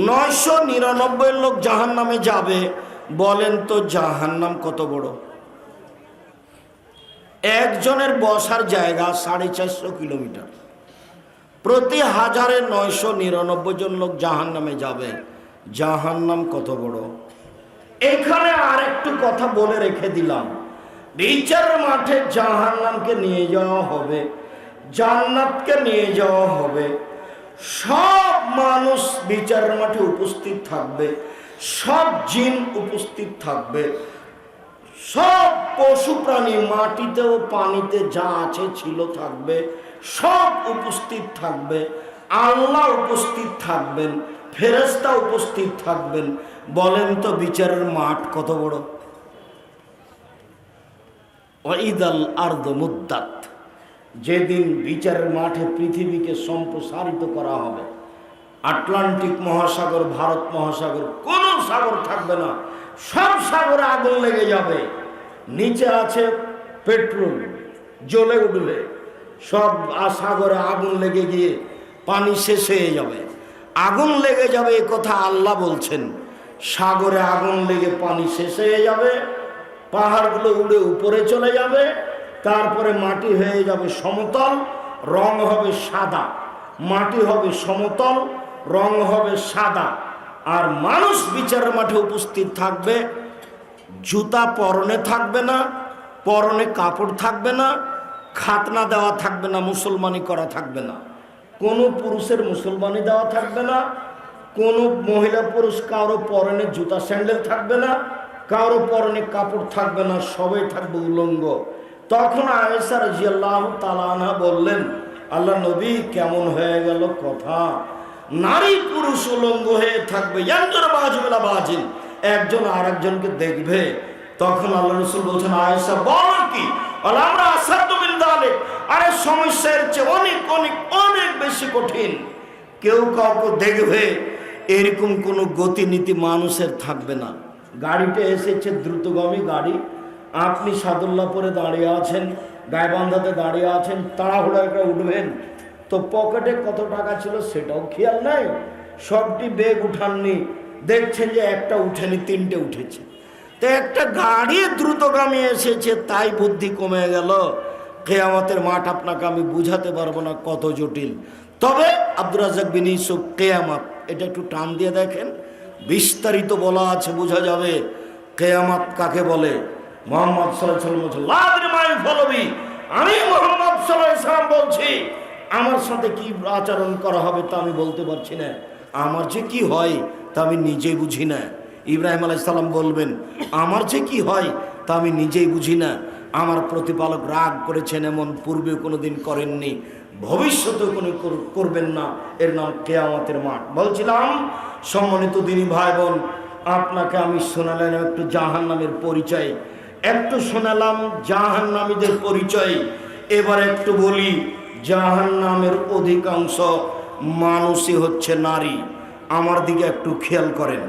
A: 999 লোক জাহান্নামে যাবে। বলেন তো জাহান্নাম কত বড়? একজনের বসার জায়গা 450 কিলোমিটার। প্রতি 1000-এ 999 জন লোক জাহান্নামে যাবে। জাহান্নাম কত বড়? এখানে আর একটু কথা বলে রেখে দিলাম, বিচার মাঠে জাহান্নামকে নিয়ে যাওয়া হবে, জান্নাতকে নিয়ে যাওয়া হবে। সব মানুষ বিচার মাঠে উপস্থিত থাকবে, সব জিন উপস্থিত থাকবে, সব পশু প্রাণী মাটিতে ও পানিতে যা আছে ছিল থাকবে, সব উপস্থিত থাকবে। আল্লাহ উপস্থিত থাকবেন, ফেরেশতা উপস্থিত থাকবেন। বলেন তো বিচারের মাঠ কত বড়? ওয়াইদাল আরদু মুদ্দাত, যেদিন বিচারের মাঠে পৃথিবীকে সম্প্রসারিত করা হবে, আটলান্টিক মহাসাগর, ভারত মহাসাগর, কোন সাগর থাকবে না, সব সাগরে আগুন লেগে যাবে। নিচে আছে পেট্রোল, জ্বলে উঠবে, সব সাগরে আগুন লেগে গিয়ে পানি শেষ হয়ে যাবে। আগুন লেগে যাবে এ কথা আল্লাহ বলছেন। সাগরে আগুন লেগে পানি শেষ হয়ে যাবে, পাহাড়গুলো উড়ে উপরে চলে যাবে, তারপরে মাটি হয়ে যাবে সমতল, রং হবে সাদা। মাটি হবে সমতল, রং হবে সাদা। আর মানুষ বিচারের মাঠে উপস্থিত থাকবে, জুতা পরনে থাকবে না, পরনে কাপড় থাকবে না, খাতনা দেওয়া থাকবে না, মুসলমানি করা থাকবে না, কোনো পুরুষের মুসলমানি দেওয়া থাকবে না, কোনো মহিলা পুরুষ কারো পরনে জুতা স্যান্ডেল থাকবে না, কারো পরনে কাপড় থাকবে না, সবাই থাকবে উলঙ্গ। তখন আয়েশা রাদিয়াল্লাহু তাআলা আনহা বললেন, আল্লাহ নবী কেমন হয়ে গেল কথা, নারী পুরুষ উলঙ্গ হয়ে থাকবে, ইয়ানজুর বাযুল বাযিল, একজন আর একজনকে দেখবে। তখন আল্লাহ রাসূল বলছেন, আয়েশা বল কি, আমরা আসাদু মিন যালিক, আরে সমস্যার চেয়ে অনেক অনেক অনেক বেশি কঠিন। কেউ কাউকে দেখবে এরকম কোনো গতিনীতি মানুষের থাকবে না। গাড়িতে এসেছে দ্রুতগামী গাড়ি, আপনি সাদুল্লাহপুরে দাঁড়িয়ে আছেন, গাইবান্ধাতে দাঁড়িয়ে আছেন, তাড়াহুড়া করে উঠবেন, তো পকেটে কত টাকা ছিল সেটাও খেয়াল নাই, সবটি ব্যাগ উঠাননি, দেখছেন যে একটা উঠেনি, তিনটে উঠেছে। তো একটা গাড়ি দ্রুতগামী এসেছে, তাই বুদ্ধি কমে গেল। কিয়ামতের মাঠ আপনাকে আমি বুঝাতে পারবো না কত জটিল। তবে আব্দুর রাজ্জাক বিন ইউসুফ কিয়ামত, এটা একটু টান দিয়ে দেখেন, বিস্তারিত বলা আছে, বোঝা যাবে কিয়ামত কাকে বলে। মুহাম্মদ সাল্লাল্লাহু আলাইহি ওয়াসাল্লাম, আমি মুহাম্মদ সাল্লাল্লাহু আলাইহি ওয়াসাল্লাম বলছি, আমার সাথে কি আচরণ করা হবে তা আমি বলতে পারছি না, আমার যে কি হয় তা আমি নিজেই বুঝি না। ইব্রাহিম আলাইহিস সালাম বলবেন, আমার যে কি হয় তা আমি নিজেই বুঝি না, আমার প্রতিপালক রাগ করেছেন এমন পূর্বে কোনোদিন করেননি, ভবিষ্যতে কোনো করবেন না, এর নাম কিয়ামতের মাঠ। বলছিলাম সম্মানিত দিনী ভাই বোন, আপনাকে আমি শোনালাম একটু জাহান্নামের পরিচয়, একটু শোনালাম জাহান্নামীদের পরিচয়। এবার একটু বলি, জাহান্নামের অধিকাংশ মানুষই হচ্ছে নারী। আমার দিকে একটু খেয়াল করেন।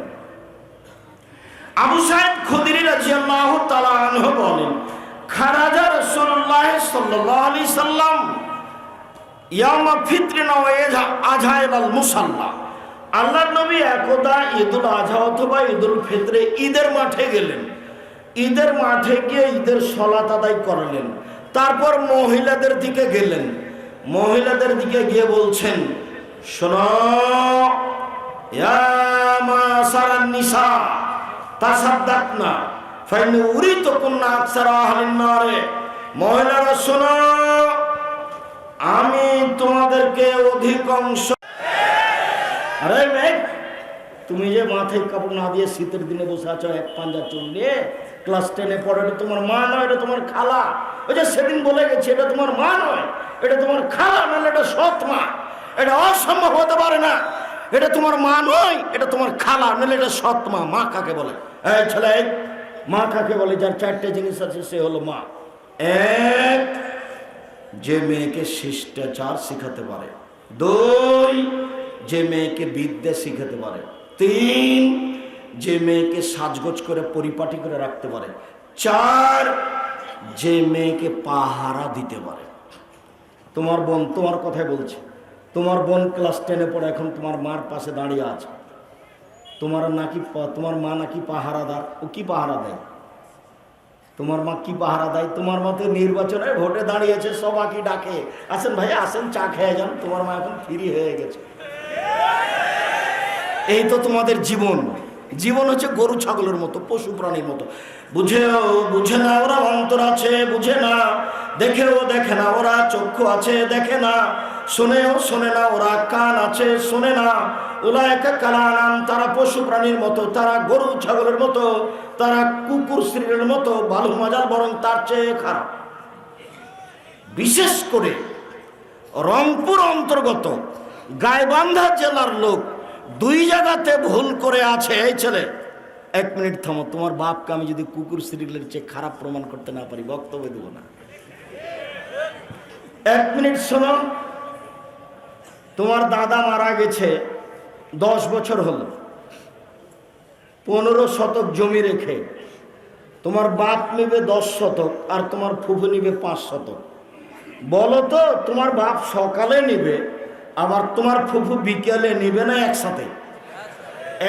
A: আবু সাঈদ খুদরি রাদিয়াল্লাহু তাআলা আনহু বলেন, খারাজা রাসূলুল্লাহ সাল্লাল্লাহু আলাইহি সাল্লাম ইয়ামা ফিতরিনা ওয়া আযহা ইলাল মুসাল্লা। আল্লাহর নবী একদা ঈদুল আযহা অথবা ঈদুল ফিতরে ঈদের মাঠে গেলেন, ঈদের মাঠে গিয়ে ঈদের সালাত আদায় করলেন, তারপর মহিলাদের দিকে গেলেন, মহিলাদের দিকে গিয়ে বলছেন, শোনো ইয়া মাসারান নিসা তাসাদ্দাকনা ফাইন উরিতুকুন্না আকসারা আহলিন নার, মহিলারা শোনো, আমি তোমাদেরকে অধিকাংশ, আরে মেঘ, তুমি যে মাথায় কাপড় না দিয়ে শীতের দিনে বসে আছো এক পাঞ্জা চুল নিয়ে, ক্লাস 10-এ পড়ে, এটা তোমার মা নয়, এটা তোমার খালা। ওই যে সেদিন বলে গেছে, এটা তোমার মা নয়, এটা তোমার খালা, নাহলে এটা সৎ মা, এটা অসম্ভব হতে পারে না, এটা তোমার মা নয়, এটা তোমার খালা, নাহলে এটা সৎ মা। মা কাকে বলে? এই ছেলে, মা কাকে বলে? যার 4টে জিনিস আছে সে হলো মা। এক, যে মেয়েকে শিষ্টাচার শিখাতে পারে। 2, যে মেয়েকে বিদ্যা শিখাতে পারে। 3, যে মেয়েকে সাজগোজ করে পরিপাটি করে রাখতে পারে। 4, যে মেয়েকে পাহারা দিতে পারে। তোমার বোন, তোমার কথাই বলছে, তোমার বোন ক্লাস 10-এ পড়ে, এখন তোমার মার পাশে দাঁড়িয়ে আছে, তোমার মা নাকি পাহারাদার। ও কি পাহারা দেয়? তোমার মা কি পাহারা দেয়? তোমার মতে নির্বাচনে ভোটে দাঁড়িয়েছে, সবাইকে ডাকে, আসেন ভাই আসেন, চা খেয়ে যান, তোমার মা এখন ফ্রি হয়ে গেছে। এই তো তোমাদের জীবন। জীবন হচ্ছে গরু ছাগলের মতো, পশু প্রাণীর মতো। বুঝে না ওরা, অন্তর আছে বুঝে না, দেখেও দেখে না ওরা, চক্ষু আছে দেখে না, শোনেও শোনে না ওরা, কান আছে শোনে না। উলাইকা কালানাম, তারা পশু প্রাণীর মতো, তারা গরু ছাগলের মতো, তারা কুকুর শ্রীরের মতো, বালু মাজাল বরং তার চেয়ে খারাপ। বিশেষ করে রংপুর অন্তর্গত গাইবান্ধা জেলার লোক 2 জায়গাতে ভুল করে আছে। এই ছেলে, 1 মিনিট থামো, তোমার বাপকে আমি যদি কুকুর শ্রীরের চেয়ে খারাপ প্রমাণ করতে না পারি, বক্তব্য দেব না। 1 মিনিট শোনো। তোমার দাদা মারা গেছে 10 বছর হলো, 15 শতক জমি রেখে, তোমার বাপ নিবে 10 শতক আর তোমার ফুফু নিবে 5 শতক। বলো তো, তোমার বাপ সকালে নিবে আবার তোমার ফুফু বিকেলে নিবে না একসাথে?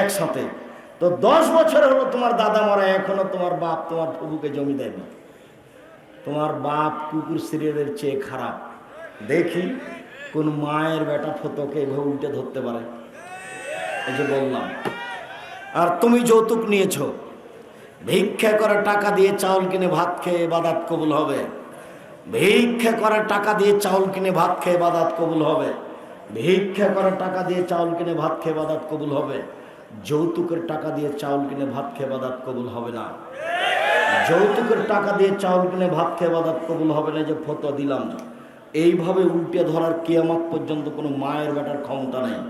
A: একসাথে। তো 10 বছর হলো তোমার দাদা মারা, এখনো তোমার বাপ তোমার ফুফুকে জমি দেয়নি। তোমার বাপ কুকুর সিরিয়ালের চেয়ে খারাপ। দেখি কোন মায়ের বেটা ফতোকে এভাবে উল্টে ধরতে পারে। এই যে বললাম। আর তুমি যৌতুক নিয়েছো, ভিক্ষা করে টাকা দিয়ে চাউল কিনে ভাত খেয়ে ইবাদত কবুল হবে। ভিক্ষা করে টাকা দিয়ে চাউল কিনে ভাত খেয়ে ইবাদত কবুল হবে। ভিক্ষা করে টাকা দিয়ে চাউল কিনে ভাত খেয়ে ইবাদত কবুল হবে। যৌতুকের টাকা দিয়ে চাউল কিনে ভাত খেয়ে ইবাদত কবুল হবে না। যৌতুকের টাকা দিয়ে চাউল কিনে ভাত খেয়ে ইবাদত কবুল হবে না, যে ফতোয়া দিলাম। এইভাবে উল্টে ধরার কিয়ামত পর্যন্ত কোনো মায়ের বেটার ক্ষমতা নেই।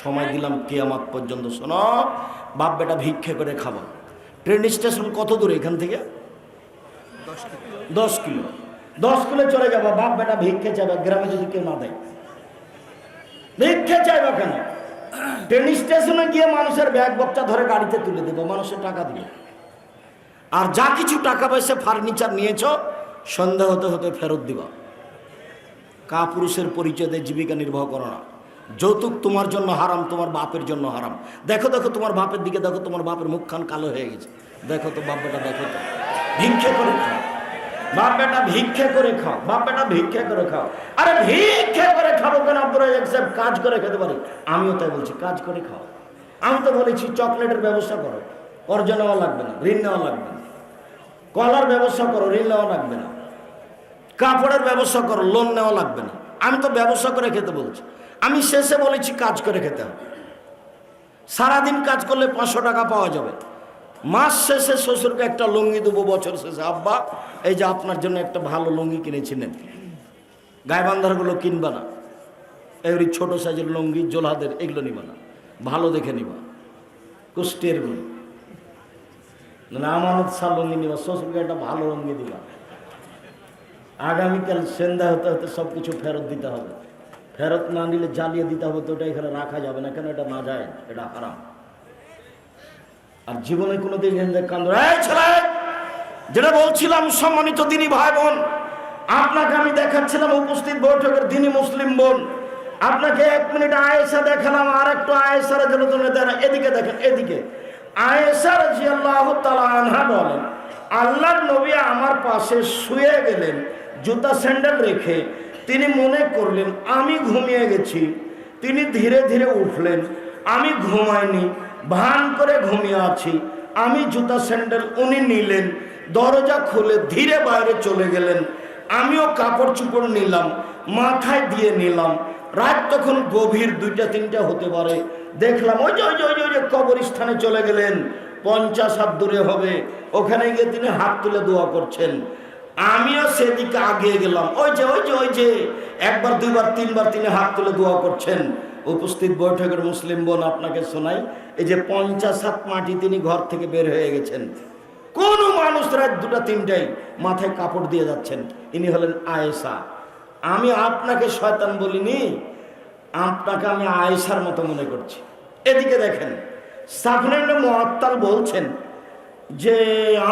A: সময় দিলাম কিয়ামত পর্যন্ত। শোনো, বাপ বেটা ভিক্ষা করে খাবো। ট্রেন স্টেশন কত দূর এখান থেকে? 10 কিলো। 10 কিলো চলে যাবো, বাপ বেটা ভিক্ষা চাইবে। গ্রামে যদি কেউ না দেয়, ভিক্ষা চাইবা কেন? ট্রেন স্টেশনে গিয়ে মানুষের ব্যাগ বক্তা ধরে গাড়িতে তুলে দেবো, মানুষের টাকা দিবে। আর যা কিছু টাকা পয়সা ফার্নিচার নিয়েছ, সন্ধ্যা হতে হতে ফেরত দিবা। কাপুরুষের পরিচয় দিয়ে জীবিকা নির্বাহ করো না। যৌতুক তোমার জন্য হারাম, তোমার বাপের জন্য হারাম। দেখো দেখো তোমার বাপের দিকে দেখো, তোমার বাপের মুখখান কালো হয়ে গেছে। দেখো তো বাপ বেটা, দেখো তো। ভিক্ষা করে খাও বাপ বেটা, ভিক্ষা করে খাও বাপ বেটা, ভিক্ষা করে খাও। আরে ভিক্ষা করে খাবো কেন? আব্দুর রাজ্জাক সাহেব কাজ করে খেতে পারি। আমিও তাই বলছি, কাজ করে খাও। আমি তো বলেছি চকলেটের ব্যবস্থা করো, কর্জ নেওয়া লাগবে না, ঋণ নেওয়া লাগবে না। কলার ব্যবস্থা করো, ঋণ নেওয়া লাগবে না। কাপড়ের ব্যবস্থা করো, লোন নেওয়া লাগবে না। আমি তো ব্যবসা করে খেতে বলছি। আমি শেষে বলেছি কাজ করে খেতে হবে। সারাদিন কাজ করলে 500 টাকা পাওয়া যাবে। মাস শেষে শ্বশুরকে একটা লুঙ্গি দেবো, বছর শেষে আব্বা এই যে আপনার জন্য একটা ভালো লুঙ্গি কিনেছিলেন, গায়েবান্ধারগুলো কিনবা না, এবারে ছোট সাইজের লুঙ্গি জোলাদের এগুলো নিবা না, ভালো দেখে নিবা, কুষ্টের গুলো না, আমানত শাহ লুঙ্গি নিবা। শ্বশুরকে একটা ভালো লুঙ্গি দিবা। আগামীকাল সন্ধ্যা হতে হতে সব কিছু ফেরত দিতে হবে। ফেরত না নিলে জ্বালিয়ে দিতে হবে। তো ওটা এখানে রাখা যাবে না, কেন? এটা না যায়, এটা হারাম। আর জীবনে কোনোদিন যেটা বলছিলাম, সম্মানিত দিনী ভাই বোন, আপনাকে আমি দেখাচ্ছিলাম উপস্থিত বৈঠকের দিনী মুসলিম বোন, আপনাকে 1 মিনিট আয়েশা দেখালাম। আর একটু আয়েশার জন্য এদিকে দেখেন, এদিকে। আয়েশা রাদিয়াল্লাহু তাআলা আনহা বলেন, আল্লাহর নবী আমার পাশে শুয়ে গেলেন জুতা স্যান্ডেল রেখে। তিনি মনে করলেন আমি ঘুমিয়ে গেছি। তিনি ধীরে ধীরে উঠলেন। আমি ঘুমাইনি, ভান করে ঘুমিয়ে আছি। আমি জুতা স্যান্ডেল, উনি নিলেন, দরজা খুলে ধীরে বাইরে চলে গেলেন। আমিও কাপড় চোপড় নিলাম, মাথায় দিয়ে নিলাম। রাত তখন গভীর 2টা-3টা হতে পারে। দেখলাম ওই যে ওই যে ওই যে ওই যে কবরস্থানে চলে গেলেন, 50 হাত দূরে হবে। ওখানে গিয়ে তিনি হাত তুলে দোয়া করছেন। আমিও সেদিকে আগিয়ে গেলাম। ওই যে ওই যে ওই যে 1বার 2বার 3বার তিনি হাত তুলে দোয়া করছেন। উপস্থিত বৈঠকের মুসলিম বোন, আপনাকে শোনাই, এই যে 50 হাত মাটি তিনি ঘর থেকে বের হয়ে গেছেন। কোন মানুষ রাত 2টা-3টায় মাথায় কাপড় দিয়ে যাচ্ছেন? ইনি হলেন আয়েশা। আমি আপনাকে শয়তান বলিনি, আপনাকে আমি আয়েশার মতো মনে করছি। এদিকে দেখেন, সাফওয়ান ইবনে মুআত্তাল বলছেন যে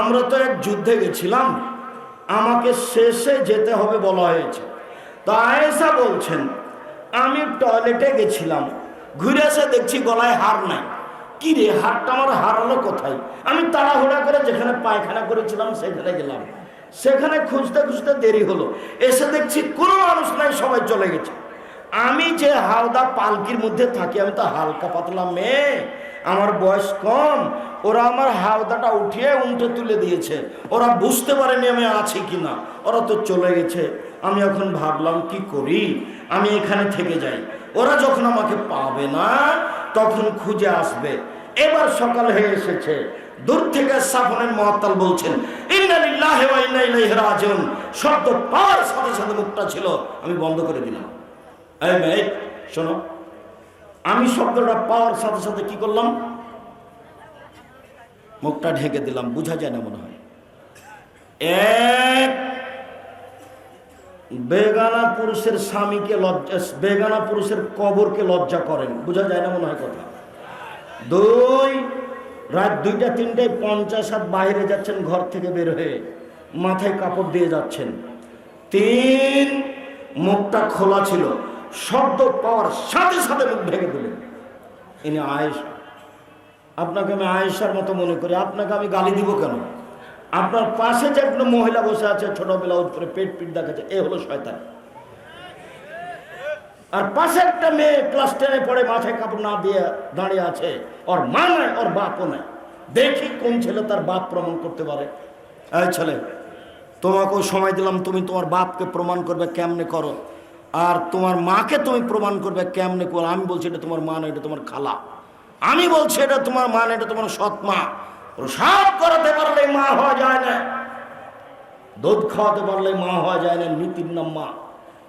A: আমরা তো এক যুদ্ধে গেছিলাম, আমাকে শেষে যেতে হবে বলা হয়েছে। তো আয়েশা বলছেন আমি টয়লেটে গেছিলাম, ঘুরে এসে দেখছি গলায় হার নাই। কি রে, হারটা আমার হারালো কোথায়? আমি তাড়াহুড়া করে যেখানে পায়খানা করেছিলাম সেখানে গেলাম। সেখানে খুঁজতে খুঁজতে দেরি হলো। এসে দেখছি কোনো মানুষ নাই, সবাই চলে গেছে। আমি যে হাওদা পালকির মধ্যে থাকি, আমি তো হালকা পাতলা মেয়ে, আমার বয়স কম। ওরা আমার হাওদাটা উঠিয়ে উল্টে তুলে দিয়েছে। ওরা বুঝতে পারেনি আমি আছি কিনা, ওরা তো চলে গেছে। আমি এখন ভাবলাম কি করি, আমি এখানে থেকে যাই। ওরা যখন আমাকে পাবে না তখন খুঁজে আসবে। এবার সকাল হয়ে এসেছে। দূর থেকে সাফওয়ান ইবনে মুআত্তাল বলছেন ইন্না লিল্লাহি ওয়া ইন্না ইলাইহি রাজিউন। শব্দ পাওয়ার সাথে সাথে মুখটা ছিল আমি বন্ধ করে দিলাম। এই মেয়ে শোনো, আমি শব্দটা পাওয়ার সাথে সাথে কি করলাম? মুখটা ঢেকে দিলাম। বোঝা যায় না মনে হয়? এক, বেগানা পুরুষের স্বামীকে লজ্জা, বেগানা পুরুষের কবরকে লজ্জা করেন। বোঝা যায় না মনে হয় কথা? 2, রাত 2টা-3টায় 50 হাত বাইরে যাচ্ছেন ঘর থেকে বের হয়ে, মাথায় কাপড় দিয়ে যাচ্ছেন। 3, মুখটা খোলা ছিল। শব্দ পাওয়ার সাথে সাথে মুখ ঢেকে দিলেন। ইনি আয়েশা। আপনাকে আমি আয়েশার মতো মনে করি, আপনাকে আমি গালি দিব কেন? আপনার পাশে যে একটা মহিলা বসে আছে, ছোটবেলা উপরে পেট পিট দেখাচ্ছে, এ হলো শয়তান। আর পাশে একটা মেয়ে ক্লাস 10-এ পড়ে, মাথায় কাপড় না দিয়ে দাঁড়িয়ে আছে। ওর মা নাই, ওর বাপও নাই। দেখি কোন ছেলে তার বাপ প্রমাণ করতে পারে। এই ছেলে, তোমাকেও সময় দিলাম, তুমি তোমার বাপকে প্রমাণ করবে কেমনে করো, আর তোমার মাকে তুমি প্রমাণ করবে কেমনে করো। আমি বলছি এটা তোমার মা না, এটা তোমার খালা। আমি বলছি এটা তোমার মা না, এটা তোমার সৎ মা। প্রসাদ করাতে পারলে মা হওয়া যায় না, দুধ খাওয়াতে পারলে মা হওয়া যায় না। নীতির নাম মা।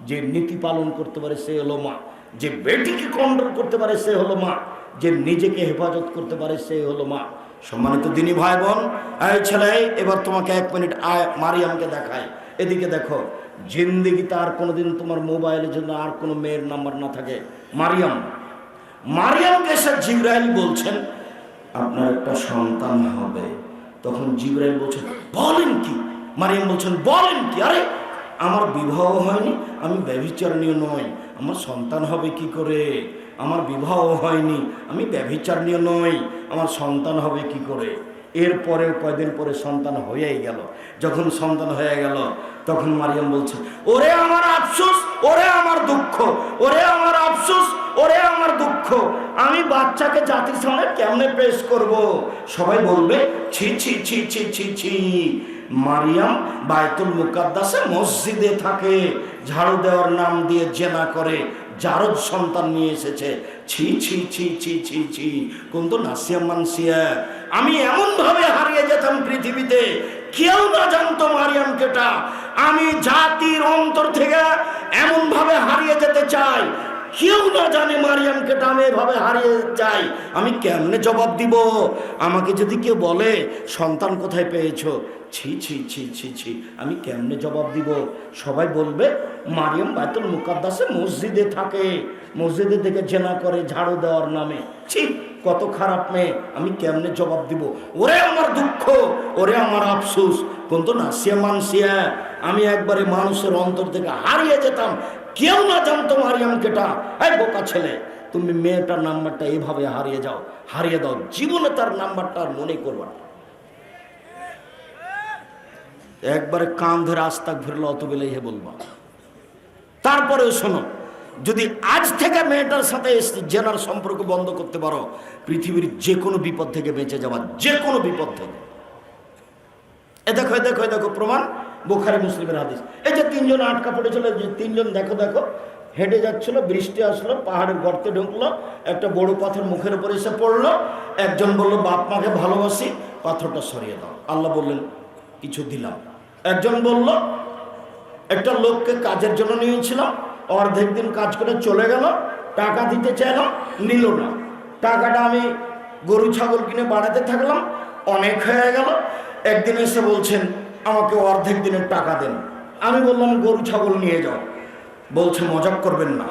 A: যে নীতি পালন করতে পারে সে হলো মা। যে বেটিকে কন্ট্রোল করতে পারে সে হলো মা। যে নিজেকে হেফাজত করতে পারে সে হলো মা। সম্মানিত দিনী ভাই বোন, এই ছেলে, এবার তোমাকে 1 মিনিট মারিয়ামকে দেখায়। এদিকে দেখো, জিন্দেগিতে আর কোনোদিন তোমার মোবাইলের জন্য আর কোনো মেয়ের নাম্বার না থাকে। মারিয়ামকে এসে জিবরাইল বলছেন আপনার একটা সন্তান হবে। তখন জিবরাইল বলছেন বলেন কি? মারিয়াম বলছেন বলেন কি? আরে আমার বিবাহ হয়নি, আমি ব্যভিচারিণী নই, আমার সন্তান হবে কি করে? আমার বিবাহ হয়নি, আমি ব্যভিচারিণী নই, আমার সন্তান হবে কি করে? এরপরে কয়দিন পরে সন্তান হয়েই গেল। যখন সন্তান হয়ে গেল তখন মারিয়াম বলছে ওরে আমার আফসোস, ওরে আমার দুঃখ, ওরে আমার আফসোস, ওরে আমার দুঃখ, আমি বাচ্চাকে জাতির সামনে কেমনে পেশ করব? সবাই বলবে ছি ছি ছি ছি ছি ছি। মারিয়াম বায়তুল মুকাদ্দাসে মসজিদে থাকে, ঝাড়ু দেওয়ার নাম দিয়ে জেনা করে জারজ সন্তান নিয়ে এসেছে। ছি ছি ছি ছি ছি ছি। কিন্তু নাসিয়া মানসিয়া, আমি এমন ভাবে হারিয়ে যেতাম পৃথিবীতে, কেউ না জানতো মারিয়াম কেটা। আমি জাতির অন্তর থেকে এমন ভাবে হারিয়ে যেতে চাই, কেউ না জানে মারিয়াম কেটা। আমি এভাবে হারিয়ে যাই, আমি কেমনে জবাব দিব? আমাকে যদি কেউ বলে সন্তান কোথায় পেয়েছো, ছি ছি ছি ছি ছি, আমি কেমনে জবাব দিব? সবাই বলবে মারিয়াম বায়তুল মুকাদ্দাসে মসজিদে থাকে, মসজিদে থেকে জেনা করে ঝাড়ু দেওয়ার নামে। ছি, কত খারাপ মেয়ে, আমি কেমনে জবাব দিব? ওরে আমার দুঃখ, ওরে আমার আফসোস। কিন্তু নাসিয়া মানসিয়া, আমি একবারে মানুষের অন্তর থেকে হারিয়ে যেতাম, কেউ না জানতো মারিয়াম কেটা। এই বোকা ছেলে, তুমি মেয়েটার নাম্বারটা এভাবে হারিয়ে যাও, হারিয়ে দাও, জীবনে তার নাম্বারটা আর মনে করবা না। একবারে কান ধরে আস্তাক ফিরল অত বেলাই হে বলবা। তারপরেও শোনো, যদি আজ থেকে মেয়েটার সাথে জেনার সম্পর্ক বন্ধ করতে পারো, পৃথিবীর যে কোনো বিপদ থেকে বেঁচে যাওয়া, যে কোনো বিপদ থেকে। এ দেখো এ দেখো এ দেখো প্রমাণ, বুখারী মুসলিমের হাদিস। এই যে 3 জন আটকা পড়েছিল, যে 3 জন দেখো দেখো হেঁটে যাচ্ছিল, বৃষ্টি আসলো, পাহাড়ের গর্তে ঢুকলো, একটা বড় পাথর মুখের উপর এসে পড়লো। একজন বলল বাপ মাকে ভালোবাসি, পাথরটা সরিয়ে দাও। আল্লাহ বললেন কিছু দিলাম। একজন বলল একটা লোককে কাজের জন্য নিয়েছিলাম, অর্ধেক দিন কাজ করে চলে গেল, টাকা দিতে চাইলাম, নিল না। টাকাটা আমি গরু ছাগল কিনে বাড়াতে থাকলাম, অনেক হয়ে গেল। একদিন এসে বলছেন আমাকে অর্ধেক দিনের টাকা দেন। আমি বললাম গরু ছাগল নিয়ে যাও। বলছে মজাক করবেন না,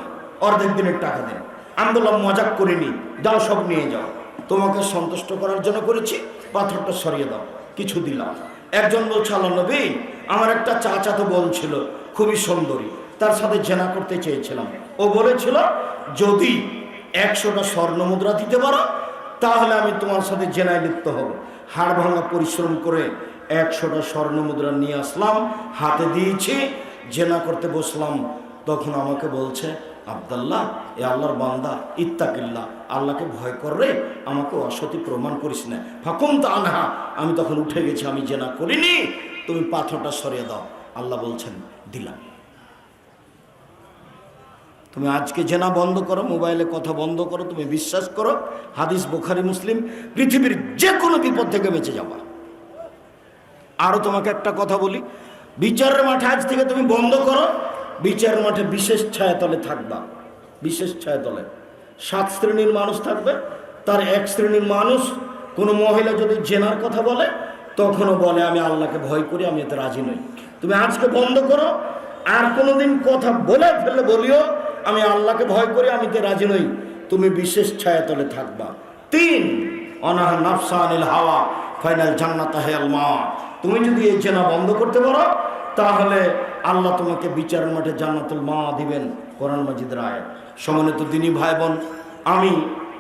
A: অর্ধেক দিনের টাকা দেন। আমি বললাম মজাক করিনি, যাও সব নিয়ে যাও, তোমাকে সন্তুষ্ট করার জন্য করেছি, পাথরটা সরিয়ে দাও, কিছু দিলাম। একজন বলছে আল্লাহ নবী, আমার একটা চাচাতো বোন ছিল, খুবই সুন্দরী, তার সাথে জেনা করতে চেয়েছিলাম। ও বলেছিল যদি 100টা স্বর্ণ মুদ্রা দিতে পারো তাহলে আমি তোমার সাথে জেনায় লিপ্ত হব। হাড় ভাঙা পরিশ্রম করে 100টা স্বর্ণ মুদ্রা নিয়ে আসলাম, হাতে দিয়েছি, জেনা করতে বসলাম। তখন আমাকে বলছে আব্দুল্লাহ, এ আল্লাহর বান্দা, ইত্তাকিল্লাহ, আল্লাহকে ভয় কর রে, আমাকে অসতী প্রমাণ করিস না। ফাকুম তা আনহা, আমি তখন উঠে গেছি, আমি জেনা করিনি, তুমি পাথরটা সরিয়ে দাও। আল্লাহ বলছেন দিলাম। তুমি আজকে জেনা বন্ধ করো, মোবাইলে কথা বন্ধ করো, তুমি বিশ্বাস করো, হাদিস বুখারী মুসলিম, পৃথিবীর যে কোনো বিপদ থেকে বেঁচে যাবা। আরও তোমাকে একটা কথা বলি, বিচারের মাঠে আজ থেকে তুমি বন্ধ করো, বিচারের মাঠে বিশেষ ছায়াতলে থাকবা। বিশেষ ছায়াতলে 7 শ্রেণীর মানুষ থাকবে, তার 1 শ্রেণীর মানুষ, কোনো মহিলা যদি জেনার কথা বলে তখনও বলে আমি আল্লাহকে ভয় করি, আমি এতে রাজি নই। তুমি আজকে বন্ধ করো, আর কোনোদিন কথা বলে ফেললে বলিও আমি আল্লাহকে ভয় করি, আমি এতে রাজি নই, তুমি বিশেষ ছায়াতলে থাকবা। 3 অনাহা নাফসা আনিল হাওয়া ফাইনাল জান্নাতা হে আল মা। তুমি যদি এই জেনা বন্ধ করতে পারো তাহলে আল্লাহ তোমাকে বিচারের মাঠে জান্নাতুল মা দিবেন। কোরআন মাজিদের আয়াত। সম্মানিত দিনী ভাই বোন, আমি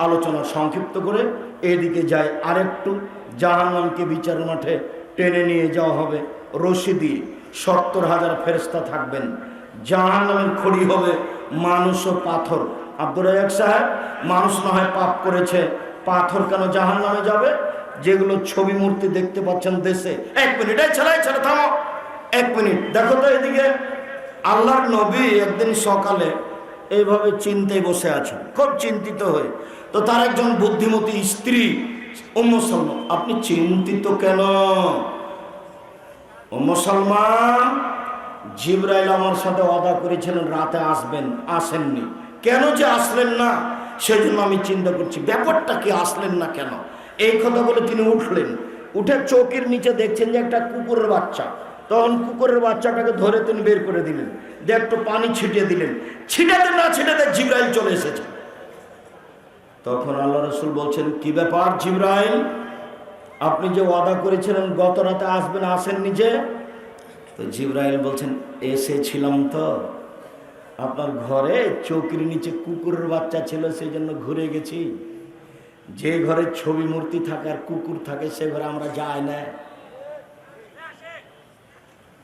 A: আলোচনা সংক্ষিপ্ত করে এদিকে যাই আরেকটু। জাহান্নামকে বিচারের মাঠে টেনে নিয়ে যাওয়া হবে রশি দিয়ে, 70,000 ফেরেশতা থাকবেন। জাহান্নামের খড়ি হবে মানুষ ও পাথর। আব্দুর রাজ্জাক সাহেব, মানুষ না হয় পাপ করেছে, পাথর কেন জাহান্নামে যাবে? যেগুলো ছবি মূর্তি দেখতে পাচ্ছেন দেশে, 1 মিনিট ছেড়ে থামো, এক মিনিট দেখো তো এদিকে, আল্লাহর নবী একদিন সকালে এইভাবে চিন্তায় বসে আছেন, খুব চিন্তিত হয়ে। তো তার একজন বুদ্ধিমতী স্ত্রী উম্মে সালমা, আপনি চিন্তিত কেন? উম্মে সালমা, জিবরাইল আমার সাথে ওয়াদা করেছিলেন রাতে আসবেন, আসেননি, কেন যে আসলেন না সেই জন্য আমি চিন্তা করছি, ব্যাপারটা কি, আসলেন না কেন? এই কথা বলে তিনি উঠলেন, উঠে চৌকির নিচে দেখছেন যে একটা কুকুরের বাচ্চা। তখন কুকুরের বাচ্চাটাকে ধরে তিনি বের করে দিলেন, দিয়ে একটু পানি ছিটিয়ে দিলেন। ছিটাতে না ছিটাতে জিবরাইল চলে এসেছে। তখন আল্লাহ রাসূল বলছেন, কি ব্যাপার জিবরাইল, আপনি যে ওয়াদা করেছিলেন গত রাতে আসবেন, আসেননি যে? তো জিবরাইল বলছেন, এসেছিলাম তো, আপনার ঘরে চৌকির নিচে কুকুরের বাচ্চা ছিল, সেই জন্য ঘুরে গেছি। যে ঘরে ছবি মূর্তি থাকে আর কুকুর থাকে সে ঘরে আমরা যাই না।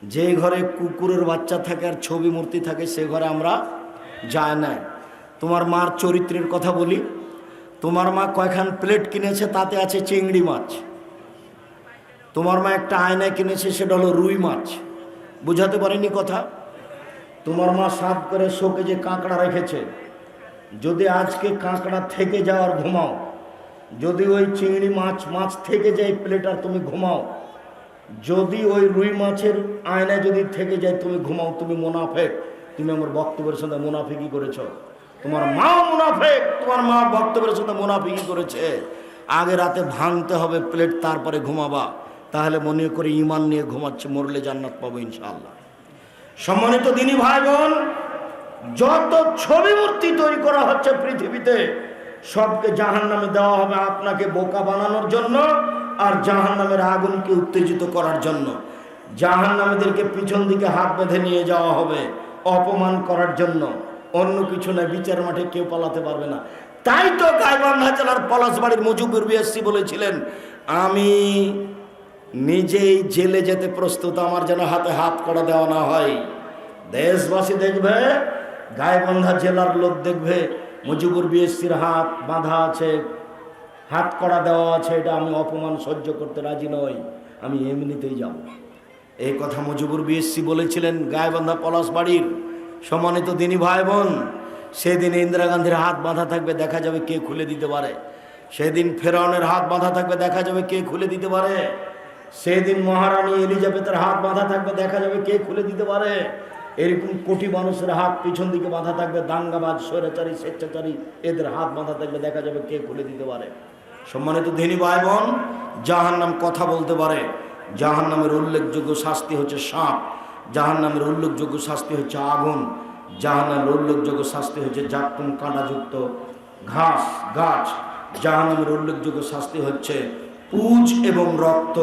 A: যে ঘরে কুকুরের বাচ্চা থাকে আর ছবি মূর্তি থাকে সে ঘরে আমরা যাই না। তোমার মার চরিত্রের কথা বলি, তোমার মা কয়খান প্লেট কিনেছে, তাতে আছে চিংড়ি মাছ। তোমার মা একটা আয়না কিনেছে, সেটা হলো রুই মাছ। বুঝাতে পারেনি কথা? তোমার মা সাফ করে শোকে যে কাঁকড়া রেখেছে, যদি আজকে কাঁকড়া থেকে যাওয়ার ঘুমাও, যদি ওই চিংড়ি মাছ থেকে যায় প্লেট আর তুমি ঘুমাও, যদি ওই রুই মাছের আয়না যদি থেকে যায় তুমি ঘুমাও, তুমি মুনাফেক। তুমি আমার বক্তব্যের সাথে মুনাফিকি করেছ। তোমার মাও মুনাফেক, তোমার মা বক্তব্যের সাথে মুনাফিকি করেছে। আগে রাতে ভাঙতে হবে প্লেট, তারপরে ঘুমাবা, তাহলে মনে করে ইমান নিয়ে ঘুমাচ্ছে, মরলে জান্নাত পাবো ইনশাআল্লাহ। সম্মানিত দিনী ভাই বোন, যত ছবি মূর্তি তৈরি করা হচ্ছে পৃথিবীতে, সবকে জাহান্নামে দেওয়া হবে আপনাকে বোকা বানানোর জন্য আর জাহান্নামের আগুনকে উত্তেজিত করার জন্য। জাহান্নামীদেরকে পিছন দিকে হাত বেঁধে নিয়ে যাওয়া হবে অপমান করার জন্য, অন্য কিছু না। বিচার মাঠে কেউ পালাতে পারবে না। তাই তো গাইবান্ধা জেলার পলাশবাড়ির মুজিবুর বিএসসি বলেছিলেন, আমি নিজেই জেলে যেতে প্রস্তুত, আমার যেন হাতে হাত করা দেওয়া না হয়। দেশবাসী দেখবে, গাইবান্ধা জেলার লোক দেখবে মুজিবুর বিএসসির হাত বাঁধা আছে, হাত করা দেওয়া আছে, এটা আমি অপমান সহ্য করতে রাজি নই, আমি এমনিতেই যাব। এই কথা মুজিবুর বিএসসি বলেছিলেন গাইবান্ধা পলাশবাড়ির। সম্মানিত দিনী ভাই বোন, সেদিন ইন্দিরা গান্ধীর হাত বাঁধা থাকবে, দেখা যাবে কে খুলে দিতে পারে। সেদিন ফেরাউনের হাত বাঁধা থাকবে, দেখা যাবে কে খুলে দিতে পারে। সেদিন মহারানী এলিজাবেথের হাত বাঁধা থাকবে, দেখা যাবে কে খুলে দিতে পারে। এরকম কোটি মানুষের হাত পিছন দিকে বাঁধা থাকবে, দাঙ্গাবাজ, স্বৈরাচারী, স্বেচ্ছাচারী, এদের হাত বাঁধা থাকবে, দেখা যাবে কে খুলে দিতে পারে। সম্মানিত দিনী ভাই বোন, জাহান্নাম কথা বলতে পারে। জাহান্নামের উল্লেখযোগ্য শাস্তি হচ্ছে সাপ, জাহান্নামের উল্লেখযোগ্য শাস্তি হচ্ছে আগুন, জাহান্নামের উল্লেখযোগ্য শাস্তি হচ্ছে জাক্তুম কাঁটাযুক্ত গাছ, জাহান্নামের উল্লেখযোগ্য শাস্তি হচ্ছে পুঁজ এবং রক্ত,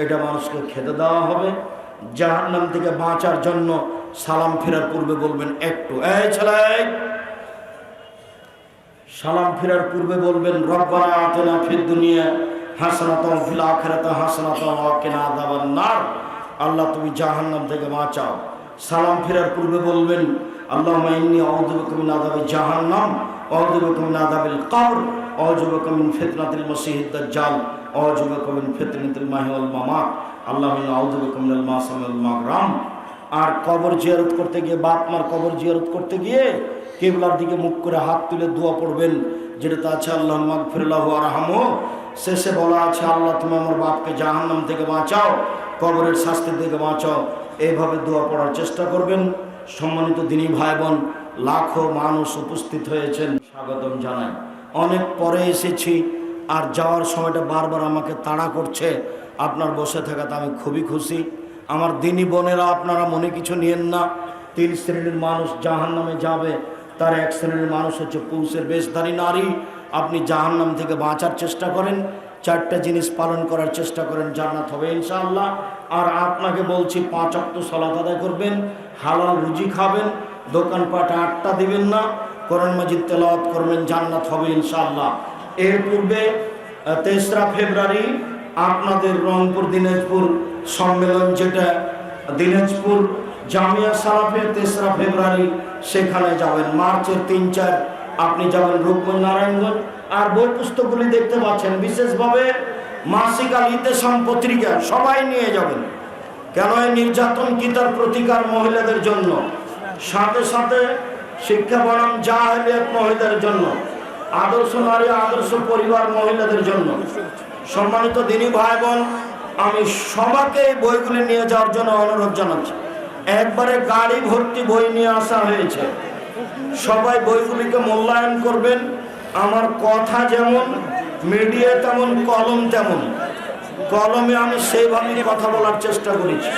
A: এটা মানুষকে খেতে দেওয়া হবে। জাহান্নাম থেকে বাঁচার জন্য সালাম ফেরার পূর্বে বলবেন একটু, এই ছেলে, সালাম ফেরার পূর্বে বলবেন, রব্বানা আতিনা ফিদ দুনিয়া হাসানাতাও ফিল আখিরাতি হাসানাতাও ওয়া কিনা আযাবান নার। আল্লাহ তুমি জাহান্নাম থেকে বাঁচাও। সালাম ফেরার পূর্বে বলবেন, আল্লাহুম্মা ইন্নী আউযু বিকা মিন আযাবি জাহান্নাম ওয়া আউযু বিকা মিন আযাবিল কবর ওয়া আউযু বিকা মিন ফিতনাতিল মাসিহিদ দাজ্জাল ওয়া আউযু বিকা মিন ফিতনাতিল মাহি ওয়াল মামাত। আল্লাহুম্মা আউযু বিকা মিনাল মাসামি ওয়াল মাগরাম। আর কবর জিয়ারত করতে গিয়ে, বাপ মার কবর জিয়ারত করতে গিয়ে কিবলার দিকে মুখ করে হাত তুলে দোয়া পড়বেন, যেটাতে আছে আল্লাহুম্মা গফির লাহু ওয়ারহামহু। শেষে বলা আছে, আল্লাহ তুমি আমার বাপকে জাহান্নাম থেকে বাঁচাও, কবরের শাস্তি থেকে বাঁচাও। এইভাবে দোয়া পড়ার চেষ্টা করবেন। সম্মানিত দিনী ভাই বোন, লাখো মানুষ উপস্থিত হয়েছেন, স্বাগতম জানাই। অনেক পরে এসেছি আর যাওয়ার সময়টা বারবার আমাকে তাড়া করছে। আপনার বসে থাকাতে আমি খুবই খুশি। আমার দিনী বোনেরা, আপনারা মনে কিছু নিয়েন না। 3 শ্রেণীর মানুষ জাহান্নামে যাবে, তার এক শ্রেণীর মানুষ হচ্ছে পুরুষের বেশধারী নারী। আপনি জাহান্নাম থেকে বাঁচার চেষ্টা করেন, 4টা জিনিস পালন করার চেষ্টা করেন, জান্নাত হবে ইনশাআল্লাহ। আর আপনাকে বলছি 5 ওয়াক্ত সালাত আদায় করবেন, হালাল রুজি খাবেন, দোকানপাটে আড্ডা দিবেন না, কোরআন মাজিদ তেলাওয়াত করবেন, জান্নাত হবে ইনশাআল্লাহ। এর পূর্বে 3রা ফেব্রুয়ারি আপনাদের রংপুর দিনাজপুর সম্মেলন, যেটা দিনাজপুর জামিয়া সালাফে 3রা ফেব্রুয়ারি, সেখানে যাবেন। মার্চের 3-4 আপনি যাবেন রূপগঞ্জ, নারায়ণগঞ্জ। আর বই পুস্তকগুলি দেখতে পাচ্ছেন, বিশেষভাবে মাসিক আল ইতেসাম পত্রিকা সবাই নিয়ে যাবেন। কেন এই নির্যাতন কি তার প্রতিকার মহিলাদের জন্য, সাথে সাথে শিক্ষা বনাম জাহেলিয়াত মহিলাদের জন্য, আদর্শ নারী আদর্শ পরিবার মহিলাদের জন্য। সম্মানিত দিনী ভাই বোন, আমি সবাইকে এই বইগুলি নিয়ে যাওয়ার জন্য অনুরোধ জানাচ্ছি। একবারে গাড়ি ভর্তি বই নিয়ে আসা হয়েছে, সবাই বইগুলিকে মূল্যায়ন করবেন। আমার কথা যেমন, মিডিয়া তেমন, কলম তেমন। কলমে আমি সেইভাবে কথা বলার চেষ্টা করেছি।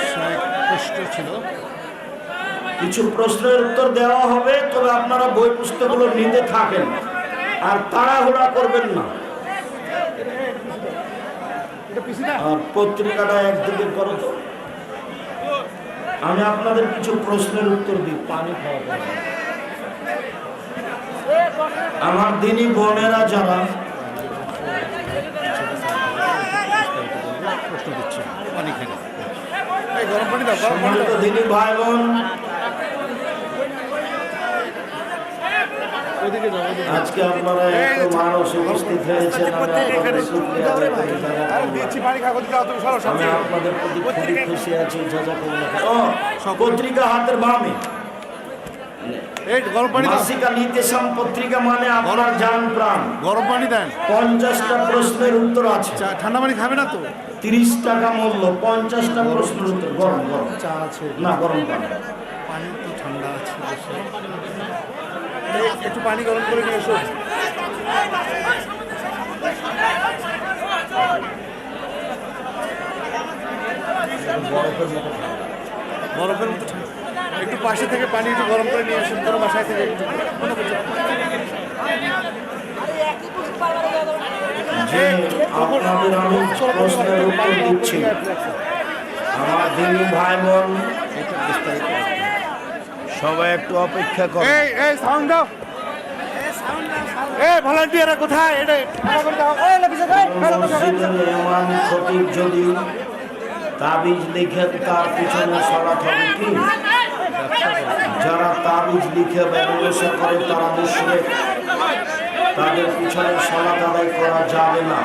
A: কিছু প্রশ্নের উত্তর দেওয়া হবে, তবে আপনারা বই পুস্তকগুলো নিতে থাকেন আর তাড়াহুড়া করবেন না। আর পত্রিকাটা একদিকে করো তো, আমি আপনাদের কিছু প্রশ্নের উত্তর দিই। পানি খাওয়া যাবে। আমার দিনী বোনেরা যারা সম্মানিত দিনী ভাই বোন, আজকে আপনারা একটু মানুষ উপস্থিত হয়েছেন, আমি আপনাদের প্রতি খুবই খুশি আছি। পত্রিকা হাতের বামে, মাসিকা নিতেশাম পত্রিকা মানে আপনার জান প্রাণ।
B: গরম পানি দেন।
A: 50টা প্রশ্নের উত্তর আছে।
B: ঠান্ডা পানি খাবে না তো?
A: 30 টাকা মূল্য, 50টা প্রশ্নের উত্তর। গরম গরম
B: চা আছে
A: না? গরম পানি।
B: পানি তো ঠান্ডা আছে, একটু পানি গরম করে নিয়ে এসো। বরফের মতো একটু পাশে থেকে পানি একটু গরম করে নিয়ে আসেন, তোর বাসায় থেকে একটু।
A: যে আপনাদের আমি প্রশ্নের উত্তর দিচ্ছি, আমার দিনী ভাই বোন সবাই একটু অপেক্ষা করুন।
B: এই সাউন্ড দাও। এই ভলান্টিয়াররা কোথায়?
A: মসজিদের ইমাম খতিব যদি তাবিজ লিখে তার পিছনে সলাৎ হবে কি? যারা তাবিজ লিখে ব্যবসা করে তারা মুশরিক, তাদের পিছনে সলাৎ আদায় করা যাবে না।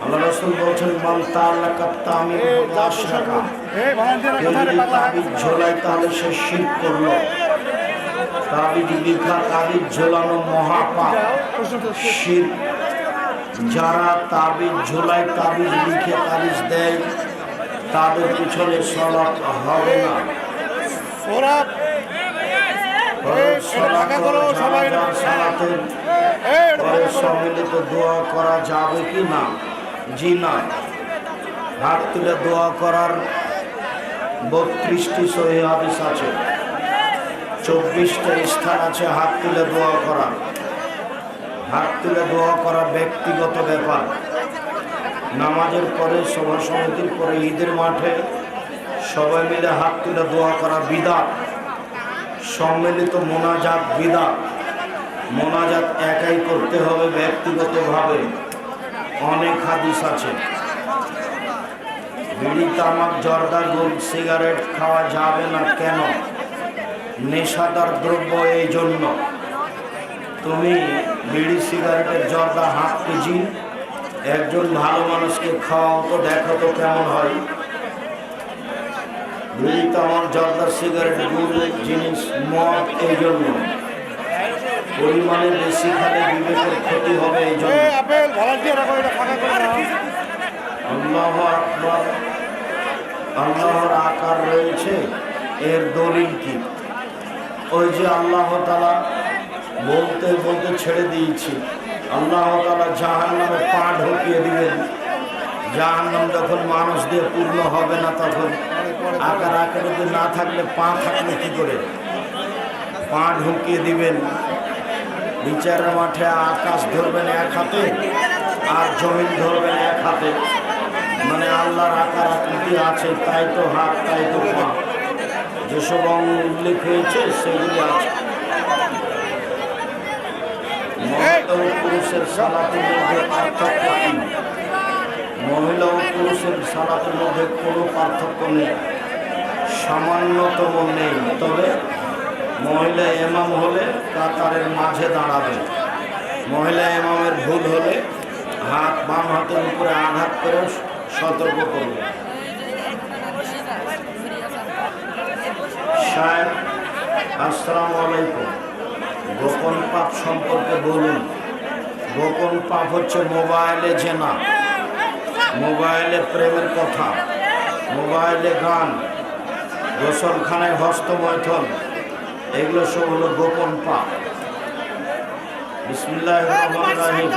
A: আল্লাহ রাসূল বলেছেন, মান তাআল্লাকা তামিম আশরাকা, কেউ যদি তাবিজ ঝোলায় তাহলে সে শিরক করলো। তাবিজ লিখা, তাবিজ ঝোলানো মহাপাপ, শিরক। যারা তাবিজ ঝোলায়, তাবিজ লিখে তাবিজ দেয়, তাদের পিছনে সলাৎ হবে না। সম্মিলিত দোয়া করা যাবে কি না? জি না। হাত তুলে দোয়া করার 32টি সহিহ হাদিস আছে, 24টা স্থান আছে হাত তুলে দোয়া করা। হাত তুলে দোয়া করা ব্যক্তিগত ব্যাপার। নামাজের পরে, সভা সমিতির পরে, ঈদের মাঠে সবাই মিলে হাত তুলে দোয়া করা বিদআত। সম্মিলিত মোনাজাত বিদআত। মোনাজাত একাই করতে হবে ব্যক্তিগতভাবে, অনেক হাদিস আছে। বিড়ি, তামাক, জর্দা, গোল, সিগারেট খাওয়া যাবে না। কেন? নেশাদার দ্রব্য। এই জন্য তুমি বিড়ি, সিগারেটের, জর্দা হাফ কেজি একজন ভালো মানুষকে খাওয়াও তো, দেখো তো কেমন হয়। বিড়ি, তামাক, জর্দা, সিগারেট, গুড় জিনিস, মদ, এই জন্য পরিমাণে বেশি খেলে বিবেকের ক্ষতি হবে। এই জন্য আল্লাহু আকবার, আল্লাহর আকার রয়েছে, এর দলিল কি? ওই যে আল্লাহ তাআলা বলতে বলতে ছেড়ে দিয়েছি, আল্লাহ তাআলা জাহান্নামে পা ঢুকিয়ে দিবেন। জাহান্নাম যখন মানুষ দিয়ে পূর্ণ হবে না, তখন আকার আকৃতি না থাকলে পা থাকলে কি করে? পা ঢুকিয়ে দিবেন। বিচারের মাঠে আকাশ ধরবেন এক হাতে আর জমিন ধরবেন এক হাতে। মানে আল্লাহর আকার আকৃতি আছে, তাই তো হাত, তাই তো পা। যেসব অঙ্গ উল্লেখ হয়েছে সেগুলি আছে। মহিলা ও পুরুষের সালাতের মধ্যে পার্থক্য কি? মহিলা ও পুরুষের সালাতের মধ্যে কোনো পার্থক্য নেই, সামান্যতম নেই। তবে মহিলা ইমাম হলে কাতারের মাঝে দাঁড়াবে। মহিলা ইমামের ভুল হলে হাত বাম হাতের উপরে আঘাত করে সতর্ক করবে। সাহেব, আসসালামু আলাইকুম। গোপন পাপ সম্পর্কে বলুন। গোপন পাপ হচ্ছে মোবাইলে জেনা, মোবাইলে প্রেমের কথা, মোবাইলে গান, গোসলখানায় হস্তমৈথুন, এগুলো সব হলো গোপন পাপ। বিসমিল্লাহির রহমানির রহিম।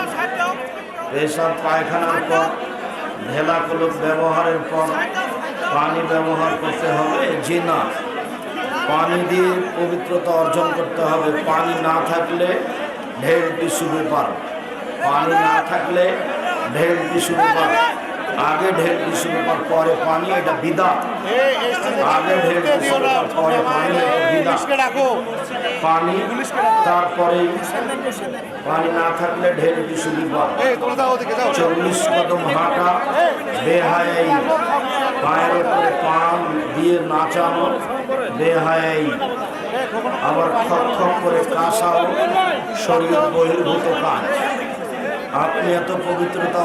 A: পেশাব পায়খানার পর, ঢেলা কলপ ব্যবহারের পর পানি ব্যবহার করতে হবে জিনা। পানি দিয়ে পবিত্রতা অর্জন করতে হবে। পানি না থাকলে ঢের টিস্যু ব্যাপার, পানি না থাকলে ঢের টিস্যু ব্যাপার। আগে ঢের টিস্যু ব্যাপার, পরে পানি, এটা বিদআত। আগে ঢের টিস্যু ব্যাপার, পরে পানি, এটা বিদআত। পানি তারপরে পানি না থাকলে ঢের টিস্যু ব্যাপার। 40 কদম হাঁটা বেহায়াই, পায়ের উপরে পান দিয়ে নাচানো বেহায়াই, আবার খপ খপ করে কাশাও শরীর বহির্ভূত কাজ। আপনি এত পবিত্রতা